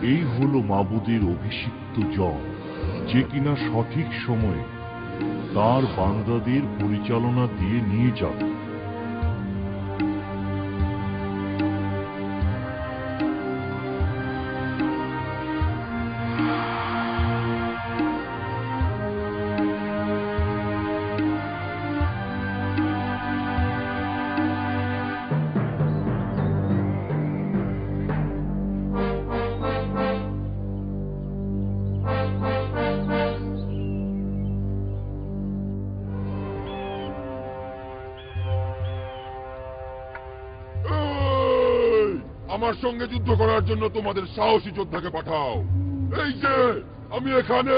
এই হলো মাবুদের অভিষিক্ত জন, যে কিনা সঠিক সময়ে তার বান্দাদের পরিচালনা দিয়ে নিয়ে যাবে। আমার সঙ্গে যুদ্ধ করার জন্য তোমাদের সাহসী যোদ্ধাকে পাঠাও। এই যে আমি এখানে,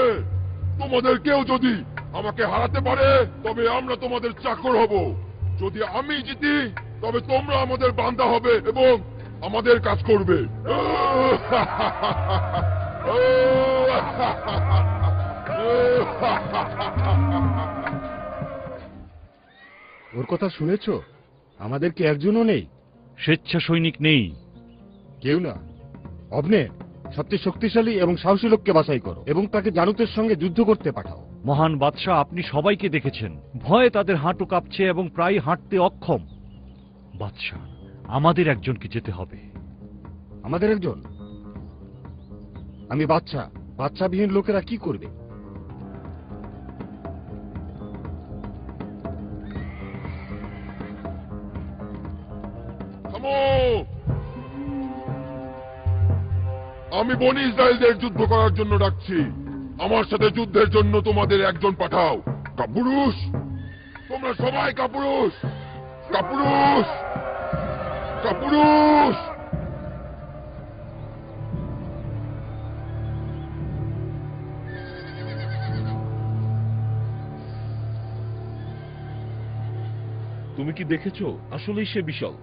তোমাদের কেউ যদি আমাকে হারাতে পারে তবে আমরা তোমাদের চাকর হব। যদি আমি জিতি তবে তোমরা আমাদের বান্দা হবে এবং আমাদের কাজ করবে। ওর কথা শুনেছ? আমাদের কি একজনও নেই? স্বেচ্ছা সৈনিক নেই, কেউ না। অবনে, সবচেয়ে শক্তিশালী এবং সাহসী লোককে বাছাই করো এবং তাকে জানুতের সঙ্গে যুদ্ধ করতে পাঠাও। মহান বাদশাহ, আপনি সবাইকে দেখেছেন, ভয়ে তাদের হাঁটু কাঁপছে এবং প্রায় হাঁটতে অক্ষম। বাদশাহ, আমাদের একজনকে যেতে হবে। আমাদের একজন? আমি বাচ্চা, বাচ্চাবিহীন লোকেরা কি করবে? আমি বনি ইসরায়েলদের যুদ্ধ করার জন্য ডাকছি। আমার সাথে যুদ্ধের জন্য তোমাদের একজন পাঠাও। কাপুরুষ, তোমরা সবাই কাপুরুষ, কাপুরুষ, কাপুরুষ। তুমি কি দেখেছো? আসলেই সে বিশাল,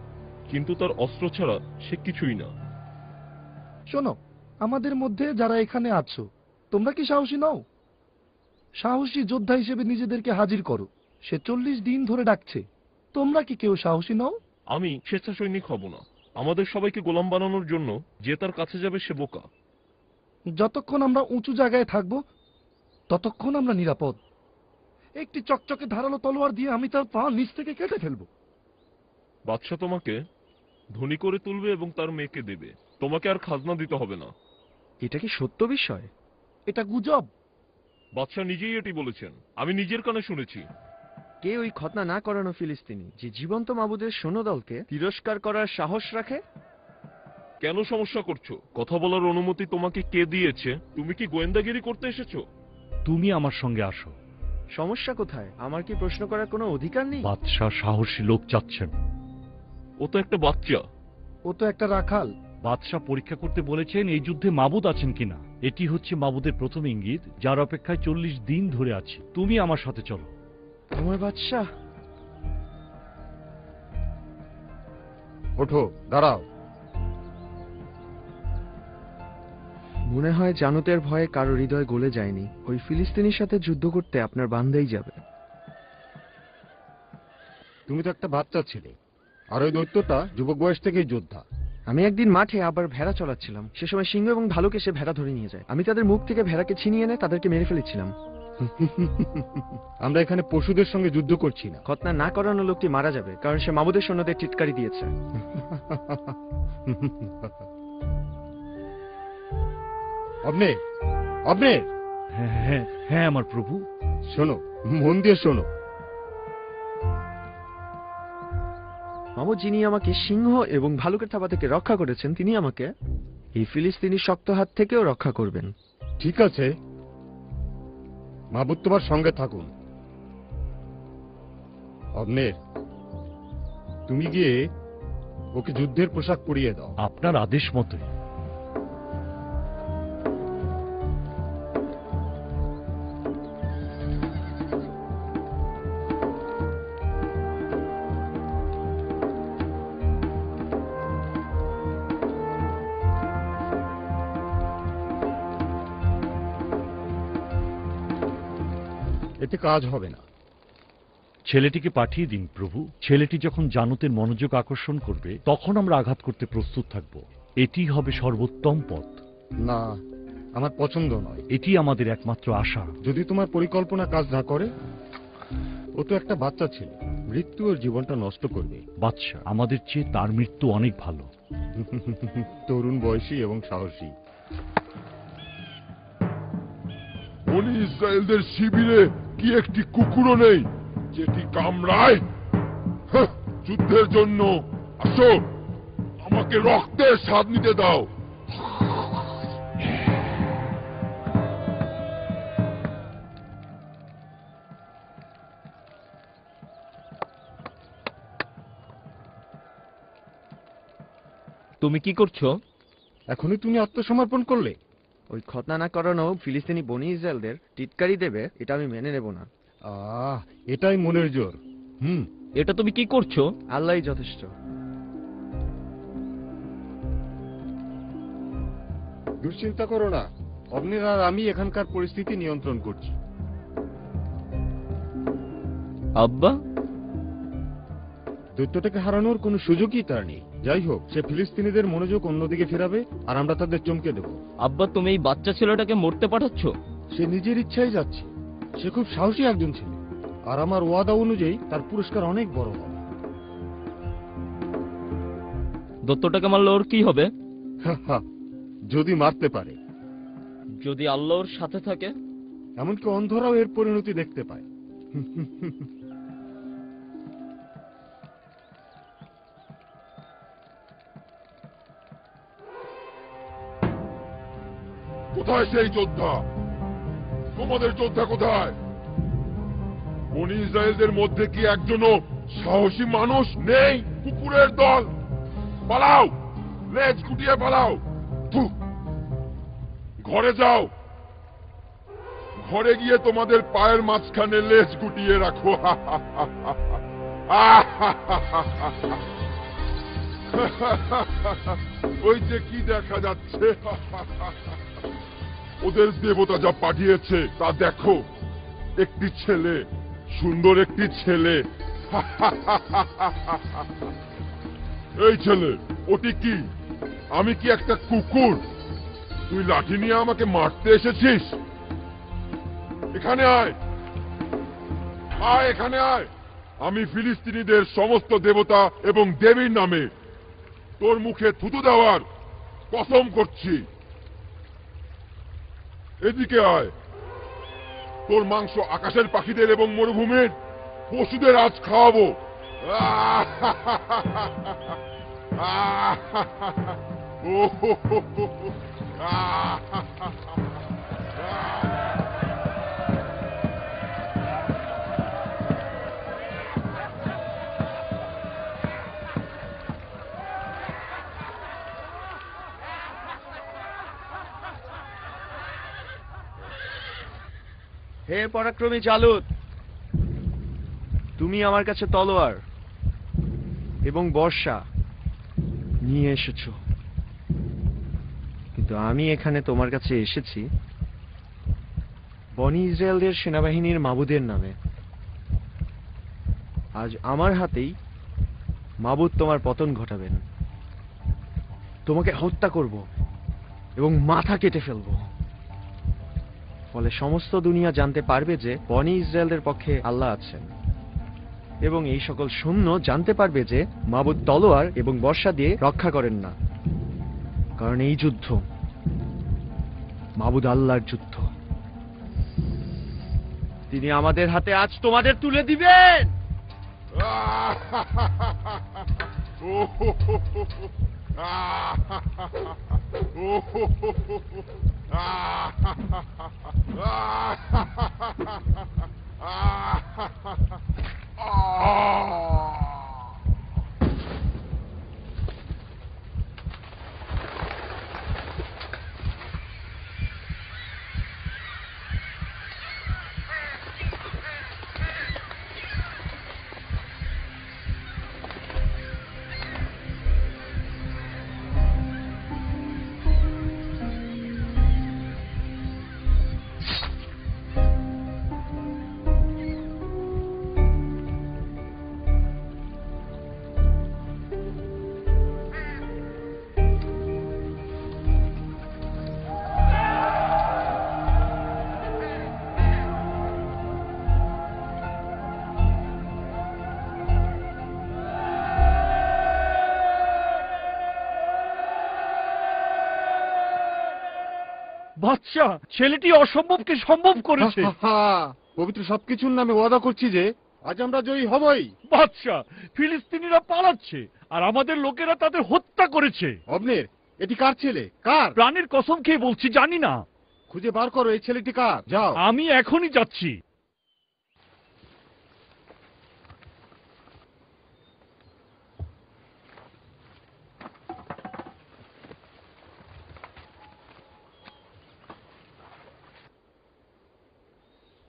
কিন্তু তার অস্ত্র ছাড়া সে কিছুই না। শোনো, আমাদের মধ্যে যারা এখানে আছো, তোমরা কি সাহসী নও? সাহসী যোদ্ধা হিসেবে নিজেদেরকে হাজির করো। সে 40 দিন ধরে ডাকছে। তোমরা কি কেউ সাহসী নও? আমি স্বেচ্ছা সৈনিক হব না। আমাদের সবাইকে গোলাম বানানোর জন্য যে তার কাছে যাবে সে বোকা। যতক্ষণ আমরা উঁচু জায়গায় থাকব ততক্ষণ আমরা নিরাপদ। একটি চকচকে ধারালো তলোয়ার দিয়ে আমি তার পা নিচ থেকে কেটে ফেলব। বাদশা তোমাকে ধনী করে তুলবে এবং তার মেয়েকে দেবে। তোমাকে আর খাজনা দিতে হবে না। এটা কি সত্য বিষয়? এটা গুজব। বাদশা নিজেই এটি বলেছেন, আমি নিজের কানে শুনেছি। কে ওই খতনা না করানো ফিলিস্তিনি যে জীবন্ত মাবুদের সৈন্যদলকে তিরস্কার করার সাহস রাখে? কেন সমস্যা করছো? কথা বলার অনুমতি তোমাকে কে দিয়েছে? তুমি কি গোয়েন্দাগিরি করতে এসেছো? তুমি আমার সঙ্গে আসো। সমস্যা কোথায়? আমার কি প্রশ্ন করার কোনো অধিকার নেই? বাদশাহ সাহসী লোক চাচ্ছেন। ও তো একটা বাচ্চা। ও তো একটা রাখাল। বাদশাহ পরীক্ষা করতে বলেছেন এই যুদ্ধে মাবুদ আছেন কিনা। এটি হচ্ছে মাবুদের প্রথম ইঙ্গিত, যার অপেক্ষায় 40 দিন ধরে আছি। তুমি আমার সাথে চলো। আমার বাদশাহ, ওঠো, দাঁড়াও। মনে হয় জানুতের ভয়ে কারো হৃদয় গলে যায়নি। ওই ফিলিস্তিনির সাথে যুদ্ধ করতে আপনার বান্দাই যাবে। তুমি তো একটা বাচ্চা ছিলে, আর ওই দৈত্যটা যুবক বয়স থেকেই যোদ্ধা। আমি একদিন মাঠে আবার ভেড়া চড়াচ্ছিলাম। সে সময় সিংহ এবং ভালুক এসে ভেড়া ধরে নিয়ে যায়। আমি তাদের মুখ থেকে ভেড়াকে ছিনিয়ে এনে তাদেরকে মেরে ফেলেছিলাম। আমরা এখানে পশুদের সঙ্গে যুদ্ধ করছি না। খতনা না করানো লোকটি মারা যাবে, কারণ সে মাবুদের সৈন্যদের টিটকারি দিয়েছে। অবনে, অবনে। হ্যাঁ হ্যাঁ হ্যাঁ আমার প্রভু। শোনো, মন দিয়ে শোনো। মাবুদ যিনি আমাকে সিংহ এবং ভালুকের থাবা থেকে রক্ষা করেছেন, তিনি আমাকে এই ফিলিস্তিনির শক্ত হাত থেকেও রক্ষা করবেন। ঠিক আছে, মাবুদ তোমার সঙ্গে থাকুন। অবনের, তুমি গিয়ে ওকে যুদ্ধের পোশাক পরিয়ে দাও। আপনার আদেশ মতোই। এতে কাজ হবে না। ছেলেটিকে পাঠিয়ে দিন প্রভু। ছেলেটি যখন জানুতের মনোযোগ আকর্ষণ করবে তখন আমরা আঘাত করতে প্রস্তুত থাকব। এটি হবে সর্বোত্তম পথ। না, আমার পছন্দ নয়। এটি আমাদের একমাত্র আশা। যদি তোমার পরিকল্পনা কাজ না করে, ও তো একটা বাচ্চা ছেলে, মৃত্যু ওর জীবনটা নষ্ট করবে। বাদশাহ, আমাদের চেয়ে তার মৃত্যু অনেক ভালো। তরুণ বয়সী এবং সাহসী। বনি ইসরায়েলদের শিবিরে কি একটি কুকুরও নেই যেটি কামড়ায়? হাহ, যুদ্ধের জন্য আসো, আমাকে রক্তের স্বাদ নিতে দাও। তুমি কি করছো? এখনই তুমি আত্মসমর্পণ করলে? ওই খতনা না করানো ফিলিস্তিনি বনি ইসরায়েলদের টিটকারি দেবে, এটা আমি মেনে নেব না। এটাই মনের জোর। এটা তুমি কি করছো? আল্লাহই যথেষ্ট। দুশ্চিন্তা করো না, অগ্নির আর আমি এখানকার পরিস্থিতি নিয়ন্ত্রণ করছি। আব্বা, দৈত্যটাকে হারানোর কোনো সুযোগই তার নেই। যাই হোক, সে ফিলিস্তিনিদের মনোযোগ অন্যদিকে ফেরাবে আর আমরা তাদের চমকে দেব। আব্বা, তুমি এই বাচ্চা ছেলেটাকে মরতে পাঠাচ্ছ? সে নিজের ইচ্ছায় যাচ্ছে। সে খুব সাহসী একজন ছেলে, আর আমার ওয়াদা অনুযায়ী তার পুরস্কার অনেক বড় হবে। দত্তটাকে মারলে ওর কি হবে? যদি মারতে পারে। যদি আল্লাহ ওর সাথে থাকে? এমনকি অন্ধরাও এর পরিণতি দেখতে পায়। কোথায় সেই যোদ্ধা? তোমাদের যোদ্ধা কোথায়? বনি ইসরায়েলদের মধ্যে কি একজনও সাহসী মানুষ নেই? কুকুরের দল, পালাও, লেজ গুটিয়ে পালাও। থু, ঘরে যাও, ঘরে গিয়ে তোমাদের পায়ের মাঝখানে লেজ গুটিয়ে রাখো। ওই যে কি দেখা যাচ্ছে, ওদের দেবতা যা পাঠিয়েছে তা দেখো। একটি ছেলে, সুন্দর একটি ছেলে। এই ছেলে, ওটি কি? আমি কি একটা কুকুর? তুই লাঠি নিয়ে আমাকে মারতে এসেছিস? এখানে আয়, আয় এখানে আয়। আমি ফিলিস্তিনিদের সমস্ত দেবতা এবং দেবীর নামে তোর মুখে থুতু দেওয়ার কসম করছি। এদিকে আয়। তোর মাংস আকাশের পাখিদের এবং মরুভূমির পশুদের আজ খাওয়াবো। হে পরাক্রমী জালুত, তুমি আমার কাছে তলোয়ার এবং বর্ষা নিয়ে এসেছো, কিন্তু আমি এখানে তোমার কাছে এসেছি বনি ইসরায়েলদের সেনাবাহিনীর মাবুদের নামে। আজ আমার হাতেই মাবুদ তোমার পতন ঘটাবেন। তোমাকে হত্যা করব এবং মাথা কেটে ফেলবো। ফলে সমস্ত দুনিয়া জানতে পারবে যে বনি ইসরায়েলদের পক্ষে আল্লাহ আছেন, এবং এই সকল সৈন্য জানতে পারবে যে মাবুদ তলোয়ার এবং বর্ষা দিয়ে রক্ষা করেন না, কারণ এই যুদ্ধ মাবুদ আল্লাহর যুদ্ধ। তিনি আমাদের হাতে আজ তোমাদের তুলে দিবেন। বাদশাহ, ছেলেটি অসম্ভবকে সম্ভব করেছে। পবিত্র সবকিছুর নামে ওয়াদা করছি যে আজ আমরা জয়ী হবই। বাদশাহ, ফিলিস্তিনিরা পালাচ্ছে আর আমাদের লোকেরা তাদের হত্যা করেছে। অবনের, এটি কার ছেলে? কার? প্রাণের কসম খেয়ে বলছি, জানি না। খুঁজে বার করো এই ছেলেটি কার। যাও। আমি এখনই যাচ্ছি।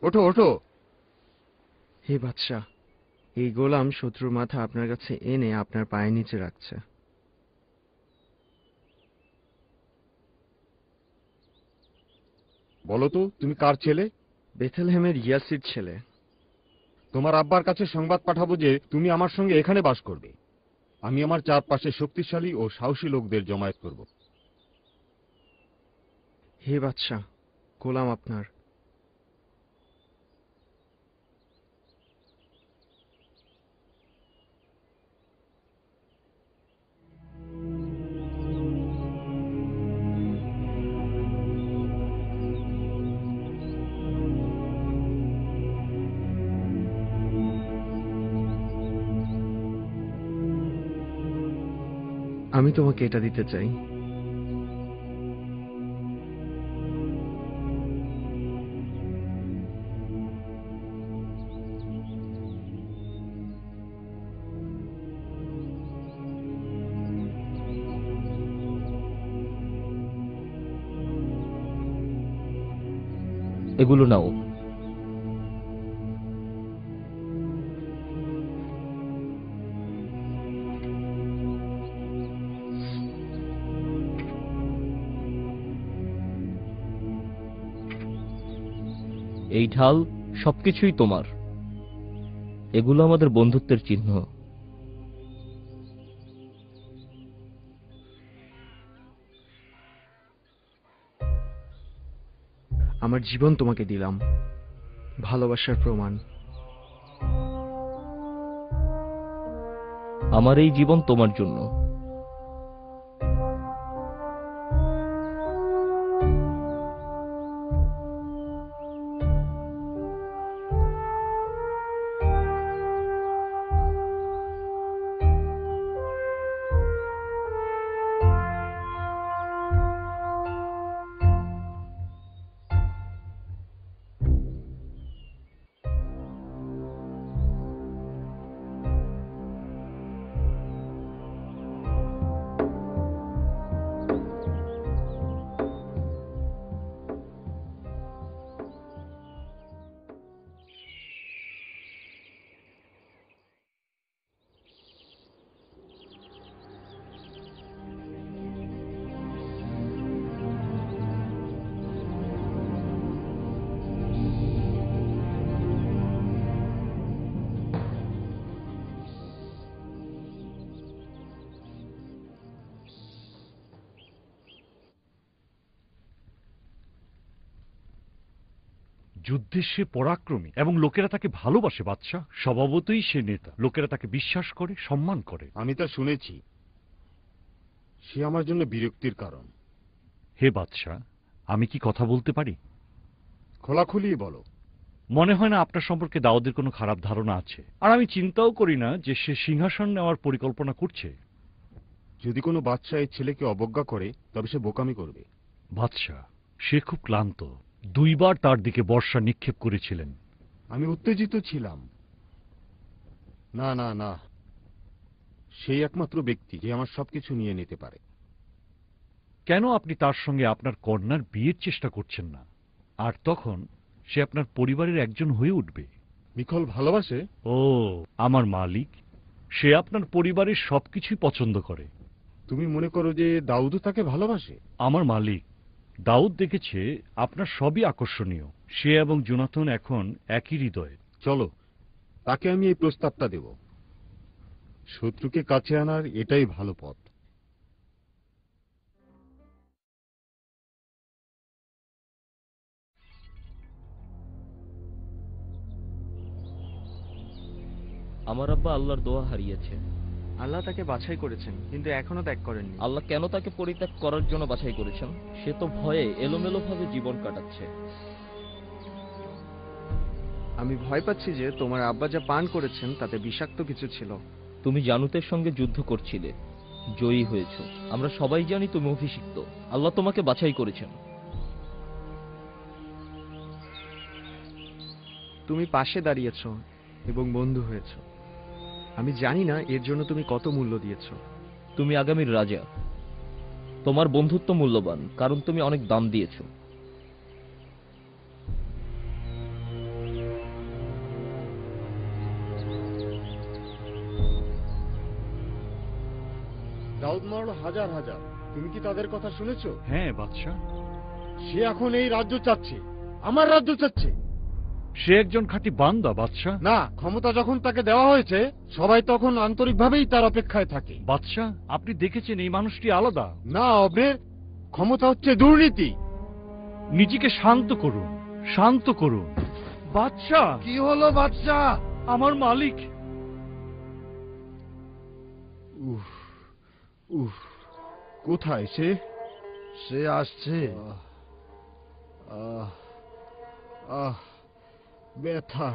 ওঠো ওঠো। হে বাদশাহ, এই গোলাম শত্রুর মাথা আপনার কাছে এনে আপনার পায়ের নিচে রাখছে। বলো তো, তুমি কার ছেলে? বেথেলহেমের ইয়াসির ছেলে। তোমার আব্বার কাছে সংবাদ পাঠাবো যে তুমি আমার সঙ্গে এখানে বাস করবে। আমি আমার চারপাশে শক্তিশালী ও সাহসী লোকদের জমায়েত করব। হে বাদশাহ, গোলাম আপনার। আমি তোমাকে এটা দিতে চাই। এগুলো নাও। এই ঢাল সবকিছুই তোমার। এগুলো আমাদের বন্ধুত্বের চিহ্ন। আমার জীবন তোমাকে দিলাম, ভালোবাসার প্রমাণ। আমার এই জীবন তোমার জন্য। যুদ্ধে সে পরাক্রমী এবং লোকেরা তাকে ভালোবাসে। বাদশাহ, স্বভাবতই সে নেতা। লোকেরা তাকে বিশ্বাস করে, সম্মান করে। আমি তা শুনেছি। সে আমার জন্য বিরক্তির কারণ। হে বাদশাহ, আমি কি কথা বলতে পারি? খোলাখুলি বলো। মনে হয় না আপনার সম্পর্কে দাউদের কোনো খারাপ ধারণা আছে, আর আমি চিন্তাও করি না যে সে সিংহাসন নেওয়ার পরিকল্পনা করছে। যদি কোনো বাদশা এই ছেলেকে অবজ্ঞা করে তবে সে বোকামি করবে। বাদশাহ, সে খুব ক্লান্ত। 2 বার তার দিকে বর্ষা নিক্ষেপ করেছিলেন। আমি উত্তেজিত ছিলাম। না না না, সেই একমাত্র ব্যক্তি যে আমার সবকিছু নিয়ে নিতে পারে। কেন আপনি তার সঙ্গে আপনার কন্যার বিয়ের চেষ্টা করছেন না? আর তখন সে আপনার পরিবারের একজন হয়ে উঠবে। মিখল ভালোবাসে? ও, আমার মালিক, সে আপনার পরিবারের সবকিছুই পছন্দ করে। তুমি মনে করো যে দাউদও তাকে ভালোবাসে? আমার মালিক, দাউদ দেখেছে আপনার সবই আকর্ষণীয়। সে এবং জোনাথন এখন একই হৃদয়ে। চলো, তাকে আমি এই প্রস্তাবটা দেব। শত্রুকে কাছে আনার এটাই ভালো পথ। আমার আব্বা আল্লাহর দোয়া হারিয়েছে। আল্লাহ তাকে বাছাই করেছেন, কিন্তু এখনো ত্যাগ করেননি। আল্লাহ কেন তাকে পরিত্যাগ করার জন্য বাছাই করেছেন? সে তো ভয়ে এলোমেলোভাবে জীবন কাটাচ্ছে। আমি ভয় পাচ্ছি যে তোমার আব্বা যা পান করেছেন তাতে বিষাক্ত কিছু ছিল। তুমি জানুতের সঙ্গে যুদ্ধ করছিলে, জয়ী হয়েছো। আমরা সবাই জানি তুমি অভিষিক্ত। আল্লাহ তোমাকে বাছাই করেছেন। তুমি পাশে দাঁড়িয়েছ এবং বন্ধু হয়েছ। আমি জানি না এর জন্য তুমি কত মূল্য দিয়েছ। তুমি আগামীর রাজা। তোমার বন্ধুত্ব মূল্যবান, কারণ তুমি অনেক দাম দিয়েছো। দাউদ মারল হাজার হাজার। তুমি কি তাদের কথা শুনেছো? হ্যাঁ বাদশাহ, সে এখন এই রাজ্য চাচ্ছে, আমার রাজ্য চাচ্ছে। সে একজন খাঁটি বান্দা বাদশাহ। না, ক্ষমতা যখন তাকে দেওয়া হয়েছে সবাই তখন আন্তরিকভাবেই তার অপেক্ষায় থাকে। বাদশাহ, আপনি দেখেছেন এই মানুষটি আলাদা। না অবনের, ক্ষমতা হচ্ছে দুর্নীতি। নিজেকে শান্ত করুন, শান্ত করুন। বাদশাহ, কি হলো বাদশাহ? আমার মালিক। উফ উফ, কোথায় সে? সে আসছে। আহ আহ, ব্যথা,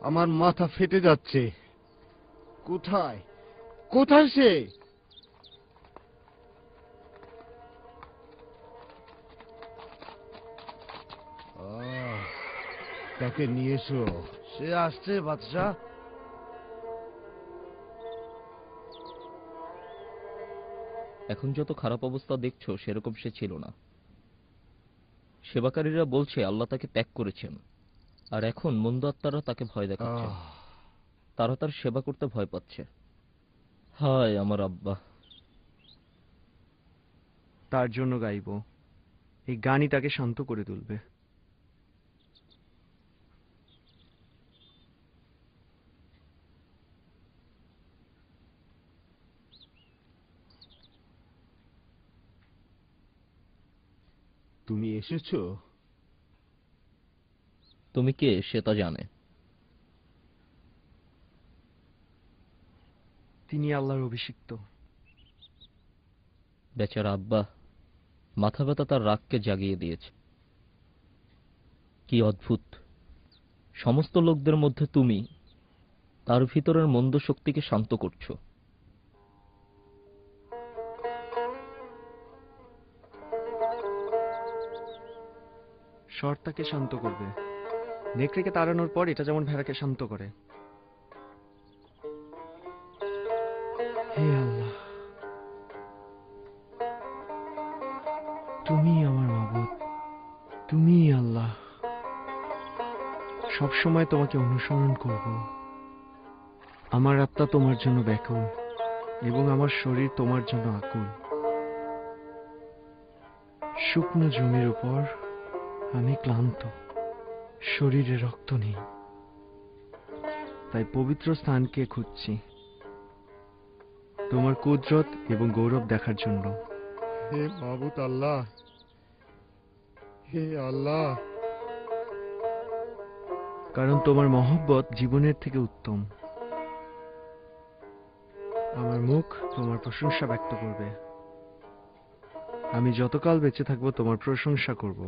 আমার মাথা ফেটে যাচ্ছে। কোথায় কোথায় সে? তাকে নিয়ে এসো। সে আসছে বাদশাহ। এখন যত খারাপ অবস্থা দেখছো সেরকম সে ছিল না। সেবাকারীরা বলছে আল্লাহ তাকে ত্যাগ করেছেন, আর এখন মন্দ আত্মারা তাকে ভয় দেখাচ্ছে। তারা তার সেবা করতে ভয় পাচ্ছে। হায় আমার আব্বা। তার জন্য গাইব। এই গানই তাকে শান্ত করে তুলবে। তুমি এসেছো? তুমি কে সে তা জানে। তিনি আল্লাহর অভিষিক্ত। বেচারা আব্বা, মাথা ব্যথা তার রাগকে জাগিয়ে দিয়েছে। কি অদ্ভুত, সমস্ত লোকদের মধ্যে তুমি তার ভিতরের মন্দ শক্তিকে শান্ত করছো। শর তাকে শান্ত করবে। নেকড়েকে তাড়ানোর পর এটা যেমন ভেড়াকে শান্ত করে। হে আল্লাহ, তুমি আমার মাবুদ, তুমি আল্লাহ। সবসময় তোমাকে অনুসরণ করব। আমার আত্মা তোমার জন্য ব্যাকুল এবং আমার শরীর তোমার জন্য আকুল। শুকনো জমির উপর আমি ক্লান্ত, শরীরে রক্ত নেই, তাই পবিত্র স্থানকে খুঁজছি তোমার কুদরত এবং গৌরব দেখার জন্য। হে মাবুদ আল্লাহ, হে আল্লাহ। কারণ তোমার মহব্বত জীবনের থেকে উত্তম। আমার মুখ তোমার প্রশংসা ব্যক্ত করবে। আমি যতকাল বেঁচে থাকবো তোমার প্রশংসা করব,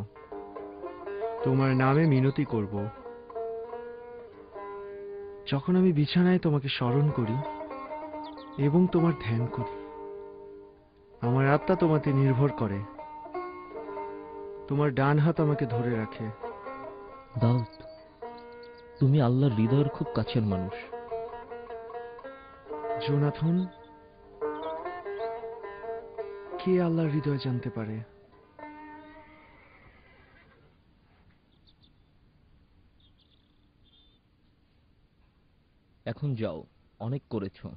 তোমার নামে মিনতি করব। যখন আমি বিছানায় তোমাকে স্মরণ করি এবং তোমার ধ্যান করি, আমার আত্মা তোমাতে নির্ভর করে। তোমার ডান হাত আমাকে ধরে রাখে। দাউদ, তুমি আল্লাহর হৃদয়ের খুব কাছের মানুষ। জোনাথন, কে আল্লাহর হৃদয় জানতে পারে? এখন যাও, অনেক করেছো।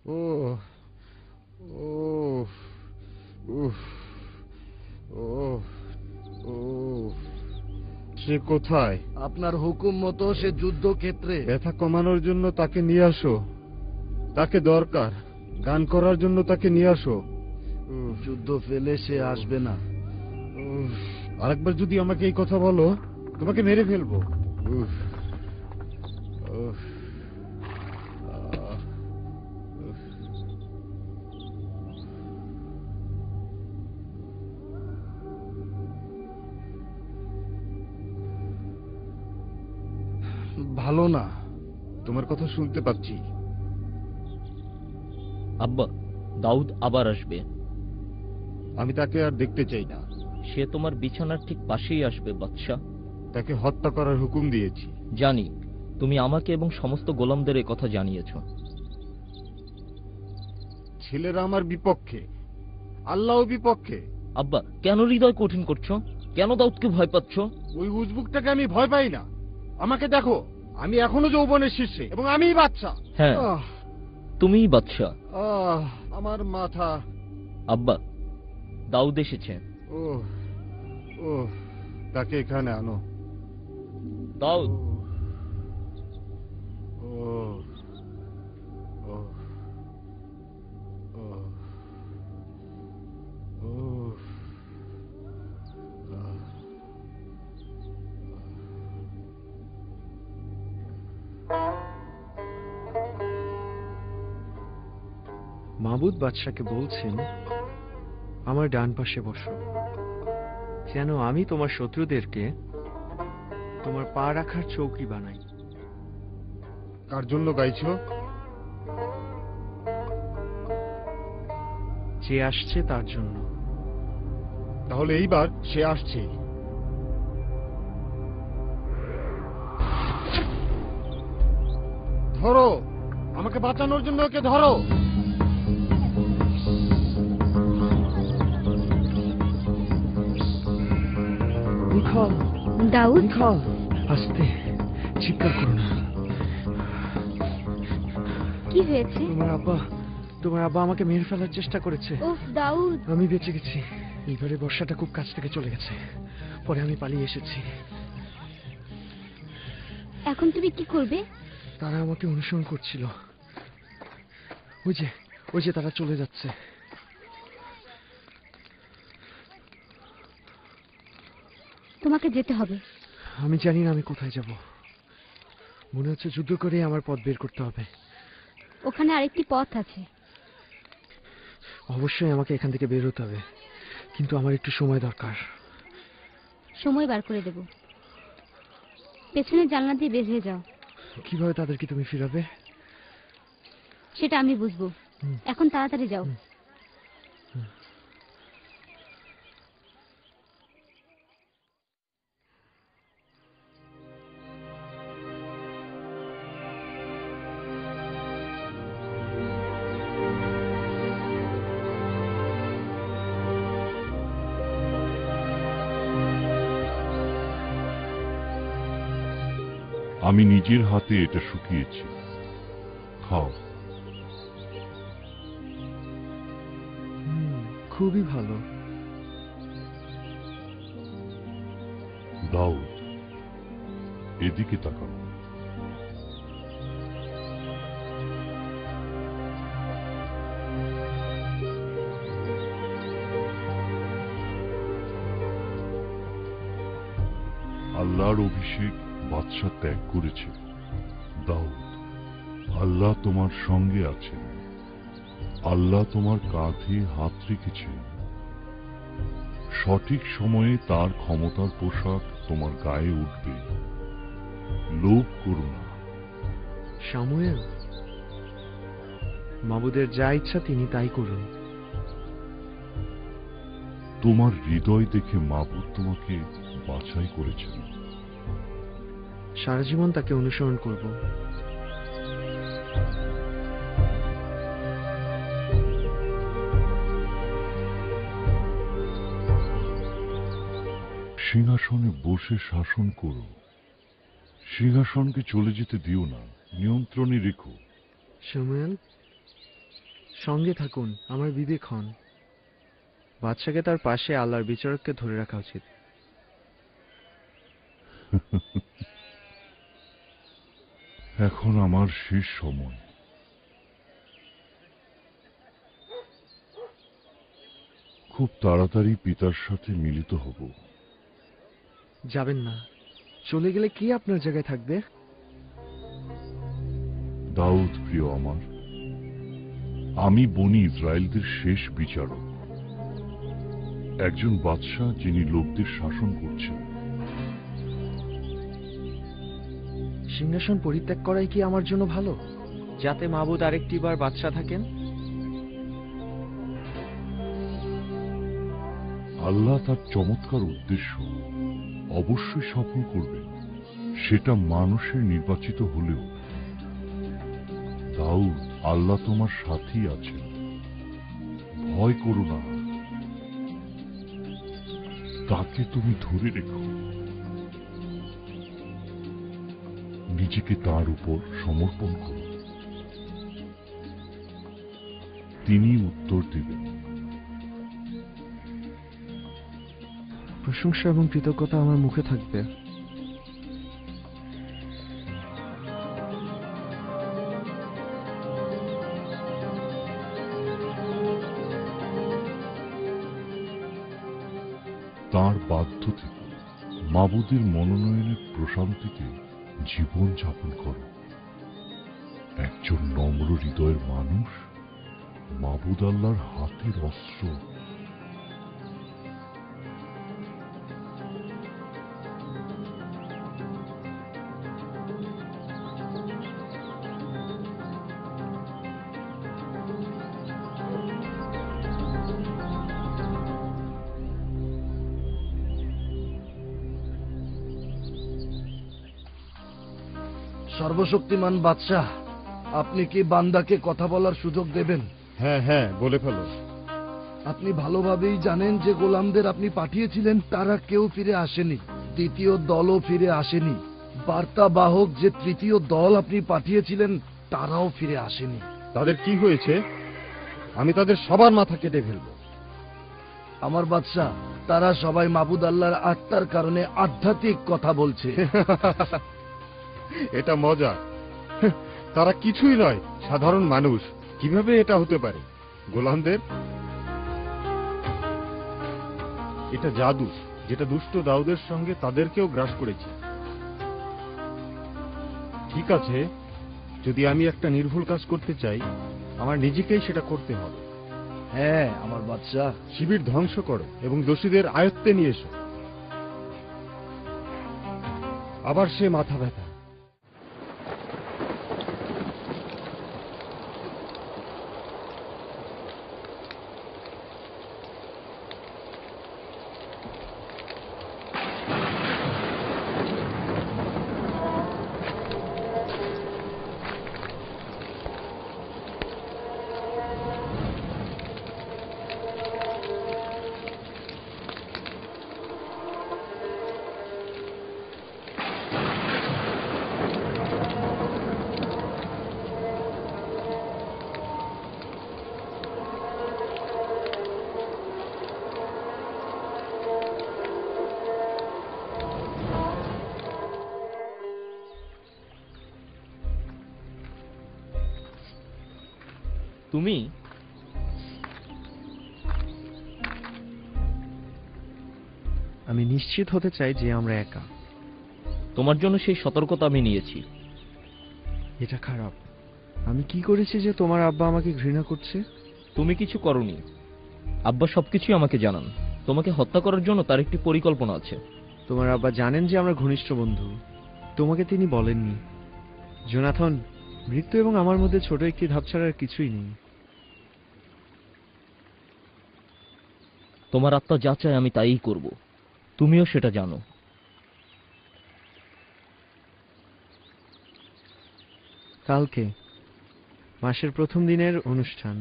ও ও সে কোথায়? আপনার হুকুম মতো সে যুদ্ধক্ষেত্রে। ব্যথা কমানোর জন্য তাকে নিয়ে আসো। তাকে দরকার। গান করার জন্য তাকে নিয়ে আসো। যুদ্ধ ফেলে সে আসবে না। আরেকবার যদি আমাকে এই কথা বলো, তোমাকে মেরে ফেলবো। উফ, উফ, আহ, উফ। ভালো না। তোমার কথা শুনতে পাচ্ছি। আব্বা, দাউদ আবার আসবে। আমি তাকে আর দেখতে চাই না। সে তোমার বিছানার ঠিক পাশেই আসবে বাদশাহ। তাকে হত্যা করার হুকুম দিয়েছি। জানি, তুমি আমাকে এবং সমস্ত গোলামদের এ কথা জানিয়েছ। ছেলেরা আমার বিপক্ষে, আল্লাহও বিপক্ষে। আব্বা, কেন হৃদয় কঠিন করছো? কেন দাউদকে ভয় পাচ্ছ? ওই উজবুকটাকে আমি ভয় পাই না। আমাকে দেখো, আমি এখনো যৌবনের শীর্ষে এবং আমিই বাচ্চা। হ্যাঁ, তুমিই বাদশাহ। আমার মাথা। আব্বা, দাউদ এসেছে। ও ও, তাকে এখানে আনো। দাউদ। ও ও ও ও মাবুদ বাদশাকে বলছেন, আমার ডান পাশে বসো, যেন আমি তোমার শত্রুদেরকে তোমার পা রাখার চৌকি বানাই। কার জন্য গাইছো? যে আসছে তার জন্য। তাহলে এইবার সে আসছে। ধরো, আমাকে বাঁচানোর জন্য ওকে ধরো। নিখল, দাউদ, নিখল, আস্তে, চিৎকার করো না। কি হয়েছে? তোমার আব্বা আমাকে মেরে ফেলার চেষ্টা করেছে। ওহ দাউদ, আমি বেঁচে গেছি। এইবারে বর্ষাটা খুব কাছ থেকে চলে গেছে। পরে আমি পালিয়ে এসেছি। এখন তুমি কি করবে? তারা আমাকে অনুসরণ করছিল। ওই যে তারা চলে যাচ্ছে। তোমাকে যেতে হবে। আমি জানি না আমি কোথায় যাব। মনে হচ্ছে যুদ্ধ করে আমার পথ বের করতে হবে। ওখানে আরেকটি পথ আছে। অবশ্যই আমাকে এখান থেকে বের হতে হবে, কিন্তু আমার একটু সময় দরকার। সময় বার করে দেব। পেছনের জানলা দিয়ে বের হয়ে যাও। কিভাবে তাদেরকে তুমি ফিরাবে? সেটা আমি বুঝবো। এখন তাড়াতাড়ি যাও। আমি নিজের হাতে এটা শুকিয়েছি, খাও। খুবই ভালো। দাউদ, এদিকে তাকাও। আল্লাহর অভিষেক বাদশা ত্যাগ করেছে। দাউদ, আল্লাহ তোমার সঙ্গে আছেন। আল্লাহ তোমার কাঁধে হাত রেখেছেন। সঠিক সময়ে তার ক্ষমতার পোশাক তোমার গায়ে উঠবে। লোভ করো না। শামুয়েল, মাবুদের যা ইচ্ছা তিনি তাই করুন। তোমার হৃদয় দেখে মাবুদ তোমাকে বাছাই করেছেন। সারা জীবন তাকে অনুসরণ করব। সিংহাসনে বসে শাসন করো। সিংহাসনকে চলে যেতে দিও না, নিয়ন্ত্রণে রেখো। শামুয়েল, সঙ্গে থাকুন, আমার বিবেক হন। বাদশাকে তার পাশে আল্লাহর বিচারককে ধরে রাখা উচিত। এখন আমার শেষ সময়। খুব তাড়াতাড়ি পিতার সাথে মিলিত হব। যাবেন না, চলে গেলে কে আপনার জায়গায় থাকবে? দাউদ প্রিয় আমার, আমি বনি ইসরায়েলদের শেষ বিচারক, একজন বাদশাহ যিনি লোকদের শাসন করছেন। সিংহাসন পরিত্যাগ করাই কি আমার জন্য ভালো, যাতে মাবুদ আরেকটি বার বাদশাহ থাকেন? আল্লাহ তার চমৎকার উদ্দেশ্য অবশ্যই সফল করবেন, সেটা মানুষের নির্বাচিত হলেও। দাউদ, আল্লাহ তোমার সাথী আছেন, ভয় করো না, তাকে তুমি ধরে রেখো, নিজেকে তার উপর সমর্পণ করো, তিনি উত্তর দিবেন। প্রশংসা এবং কৃতজ্ঞতা আমার মুখে থাকবে। তাঁর বাধ্য থেকে মাবুদের মনোনয়নের প্রশান্তিতে জীবন যাপন করো। একজন নম্র হৃদয়ের মানুষ মাবুদ আল্লাহর হাতের অস্ত্র। সর্বশক্তিমান বাদশাহ, আপনি কি বান্দাকে কথা বলার সুযোগ দেবেন? হ্যাঁ হ্যাঁ, বলে ফেলো। আপনি ভালোভাবেই জানেন যে গোলামদের আপনি পাঠিয়েছিলেন তারা কেউ ফিরে আসেনি, দ্বিতীয় দলও ফিরে আসেনি। বার্তা বাহক যে তৃতীয় দল আপনি পাঠিয়েছিলেন তারাও ফিরে আসেনি। তাদের কি হয়েছে? আমি তাদের সবার মাথা কেটে ফেলবো। আমার বাদশাহ, তারা সবাই মাবুদ আল্লাহর আত্মার কারণে আধ্যাত্মিক কথা বলছে। এটা মজা। তারা কিছুই নয়, সাধারণ মানুষ। কিভাবে এটা হতে পারে? গোলামদের এটা জাদু, যেটা দুষ্ট দাউদের সঙ্গে তাদেরকেও গ্রাস করেছে। ঠিক আছে, যদি আমি একটা নির্ভুল কাজ করতে চাই, আমার নিজেকেই সেটা করতে হবে। হ্যাঁ আমার বাদশাহ। শিবির ধ্বংস করো এবং দোষীদের আয়ত্তে নিয়ে এসো। আবার সে মাথা ব্যথা। তুমি আমি নিশ্চিত হতে চাই যে আমরা একা। তোমার জন্য সেই সতর্কতা আমি নিয়েছি। এটা খারাপ। আমি কি করেছি যে তোমার আব্বা আমাকে ঘৃণা করছে? তুমি কিছু করনি। আব্বা সবকিছুই আমাকে জানান। তোমাকে হত্যা করার জন্য তার একটি পরিকল্পনা আছে। তোমার আব্বা জানেন যে আমরা ঘনিষ্ঠ বন্ধু। তোমাকে তিনি বলেননি। জোনাথন, মৃত্যু এবং আমার মধ্যে ছোট একটি ধাপ ছাড়া আর কিছুই নেই। তোমার আত্মা যা চায় আমি তাই করব। তুমিও সেটা জানো। কালকে মাসের প্রথম দিনের অনুষ্ঠান।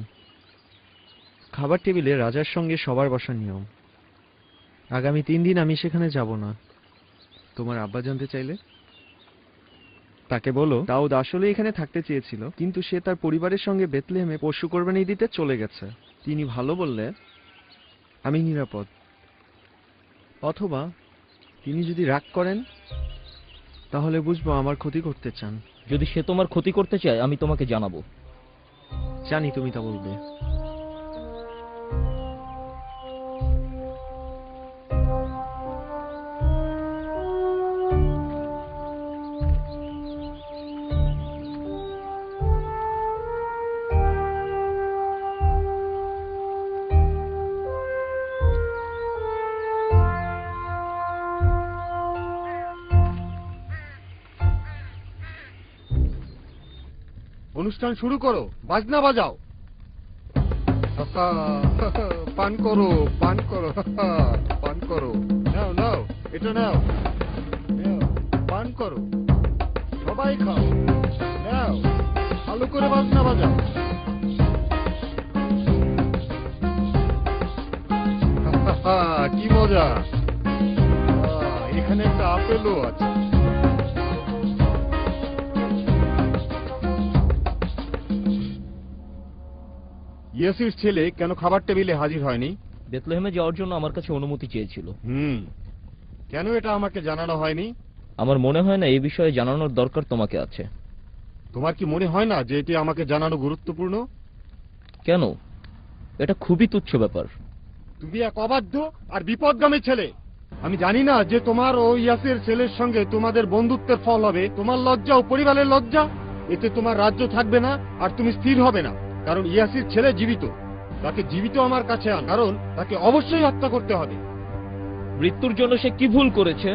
খাবার টেবিলে রাজার সঙ্গে সবার বসার নিয়ম। আগামী 3 দিন আমি সেখানে যাব না। তোমার আব্বা জানতে চাইলে তাকে বলো দাউদ আসলে এখানে থাকতে চেয়েছিল, কিন্তু সে তার পরিবারের সঙ্গে বেথলেহেমে পশু কোরবানি দিতে চলে গেছে। তিনি ভালো বললে আমি নিরাপদ। অথবা তিনি যদি রাগ করেন তাহলে বুঝবো আমার ক্ষতি করতে চান। যদি সে তোমার ক্ষতি করতে চায় আমি তোমাকে জানাবো। জানি তুমি তা বলবে। অনুষ্ঠান শুরু করো, বাজনা বাজাও। পান করো, পান করো, পান করো। নাও নাও, এটা নাও, নাও, পান করো, সবাই খাও। নাও, ভালো করে বাজনা বাজাও। কি মজা! এখানে একটা আপেলও আছে। ইয়াসির ছেলে কেন খাবার টেবিলে হাজির হয়নি? বেথলেহেমে যাওয়ার জন্য আমার কাছে অনুমতি চেয়েছিল। কেন এটা আমাকে জানানো হয়নি? আমার মনে হয় না এই বিষয়ে জানানোর দরকার তোমাকে আছে। তোমার কি মনে হয় না যে এটি আমাকে জানানো গুরুত্বপূর্ণ? কেন? এটা খুবই তুচ্ছ ব্যাপার। তুমি এক অবাধ্য আর বিপদগামী ছেলে। আমি জানি না যে তোমার ও ইয়াসির ছেলের সঙ্গে তোমাদের বন্ধুত্বের ফল হবে তোমার লজ্জা ও পরিবারের লজ্জা। এতে তোমার রাজ্য থাকবে না আর তুমি স্থির হবে না, কারণ ইয়াসির ছেলে জীবিত। তাকে জীবিত আমার কাছে আন, কারণ তাকে অবশ্যই হত্যা করতে হবে। মৃত্যুর জন্য সে কি ভুল করেছে?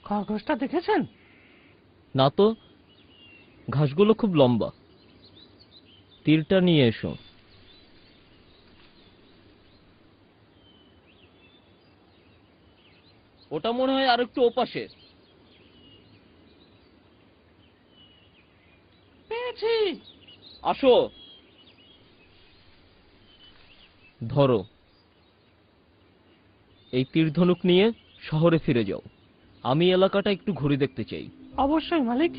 খরগোশটা দেখেছেন? না তো, ঘাসগুলো খুব লম্বা। তীরটা নিয়ে এসো। ওটা মনে হয় আর একটু ওপাশে। পেয়েছি। আসো, ধরো। এই তীর ধনুক নিয়ে শহরে ফিরে যাও। আমি এলাকাটা একটু ঘুরে দেখতে চাই। অবশ্যই মালিক।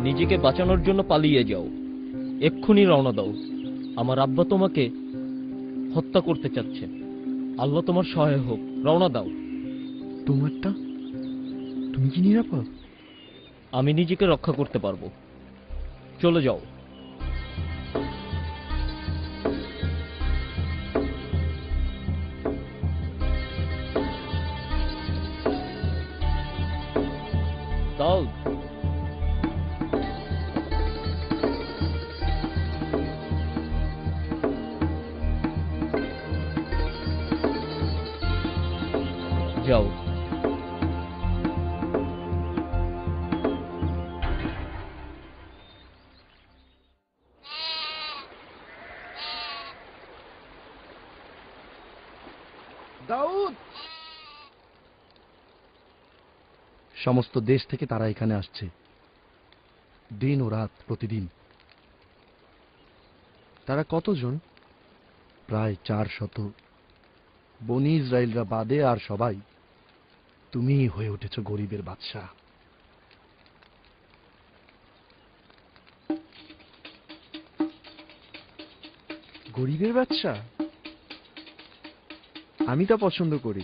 নিজেকে বাঁচানোর জন্য পালিয়ে যাও। এক্ষুনি রওনা দাও। আমার আব্বা তোমাকে হত্যা করতে চাচ্ছে। আল্লাহ তোমার সহায় হোক। রওনা দাও। তোমারটা? তুমি কি নিরাপদ? আমি নিজেকে রক্ষা করতে পারবো। চলে যাও। দাউদ, যাও। দাউদ! সমস্ত দেশ থেকে তারা এখানে আসছে, দিন ও রাত, প্রতিদিন। তারা কতজন? প্রায় 400। বনি ইসরায়েলরা বাদে আর সবাই। তুমিই হয়ে উঠেছ গরিবের বাদশাহ। গরিবের বাচ্চা? আমি তা পছন্দ করি।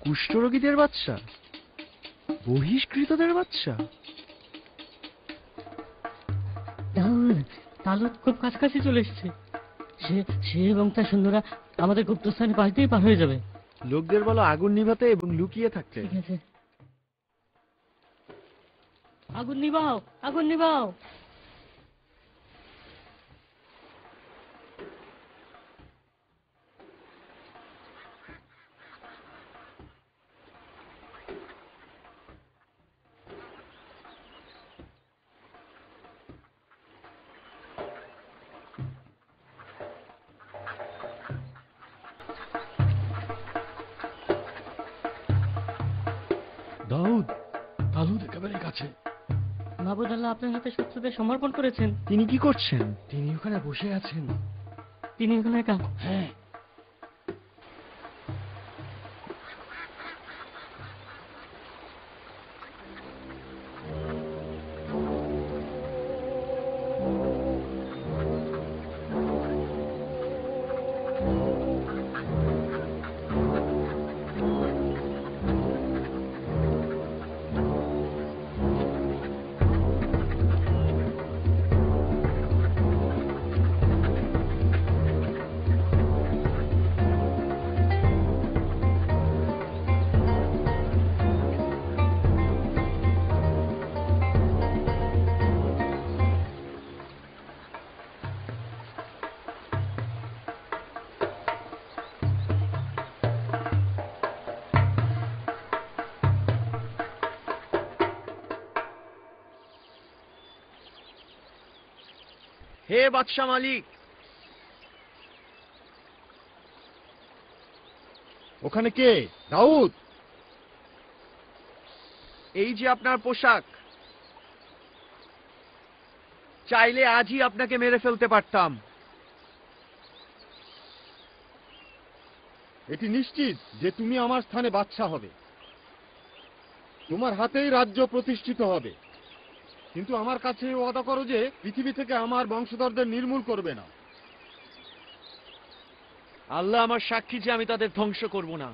কুষ্ঠরোগীদের বাচ্চা? বহিষ্কৃতদের বাচ্চা? দাউদ, তালুত খুব কাছাকাছি চলে এসেছে। সে এবং তার সৈন্যরা আমাদের গুপ্তস্থানে পাশ দিয়ে পার হয়ে যাবে। লোকদের বলো আগুন নিভাতে এবং লুকিয়ে থাকতে। ঠিক আছে। আগুন নিভাও, আগুন নিভাও। দাউদ, তালুদ একেবারে কাছে। মাহবুদ আল্লাহ আপনার হাতে শত্রুদের সমর্পণ করেছেন। তিনি কি করছেন? তিনি ওখানে বসে আছেন। তিনি এখন একা। হ্যাঁ। হে বাদশা মালিক, ওখানে কে? দাউদ? এই যে আপনার পোশাক, চাইলে আজই আপনাকে মেরে ফেলতে পারতাম। এটি নিশ্চিত যে তুমি আমার স্থানে বাদশা হবে, তোমার হাতেই রাজ্য প্রতিষ্ঠিত হবে। কিন্তু আমার কাছে ওয়াদা করো যে পৃথিবী থেকে আমার বংশধরদের নির্মূল করবে না। আল্লাহ আমার সাক্ষী যে আমি তাদের ধ্বংস করব না।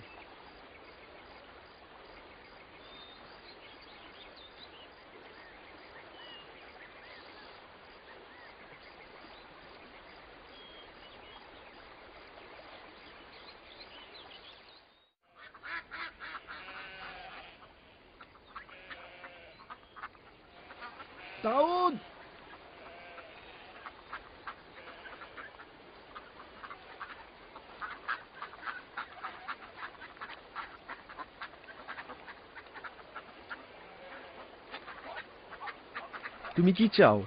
দাউদ, তুমি কি চাও?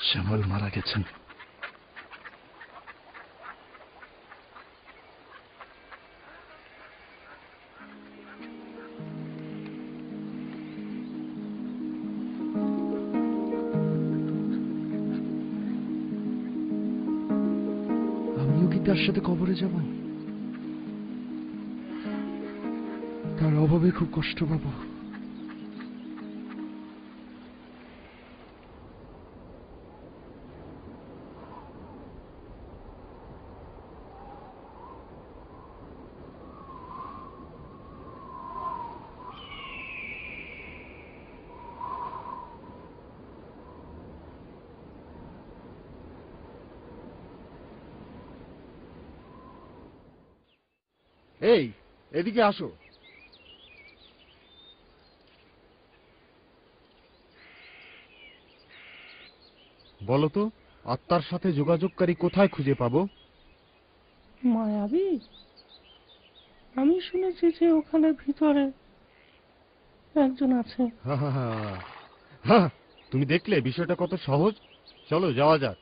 শ্যামল মারা গেছেন। আমিও কি তার সাথে কবরে যাব? তার অভাবে খুব কষ্ট পাবো। এই, এদিকে আসো। বলো তো, আত্মার সাথে যোগাযোগকারী কোথায় খুঁজে পাবো? মায়াবী, আমি শুনেছি যে ওখানে ভিতরে একজন আছে। হ্যাঁ, তুমি দেখলে বিষয়টা কত সহজ। চলো যাওয়া যাক।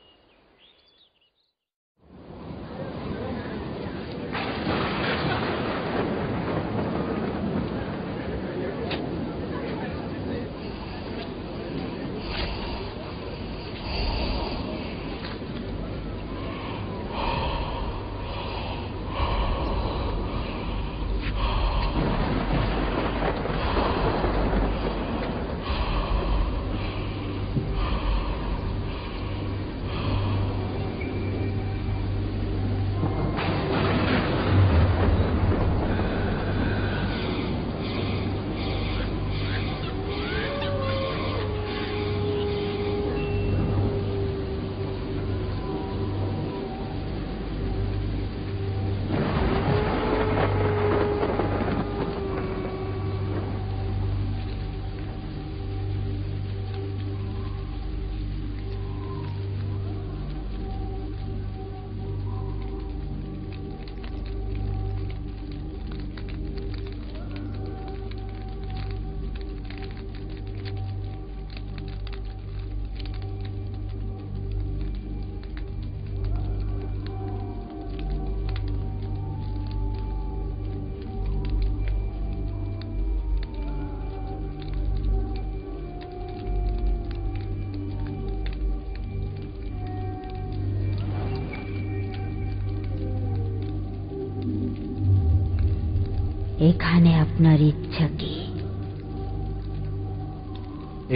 এখানে আপনার ইচ্ছা কি?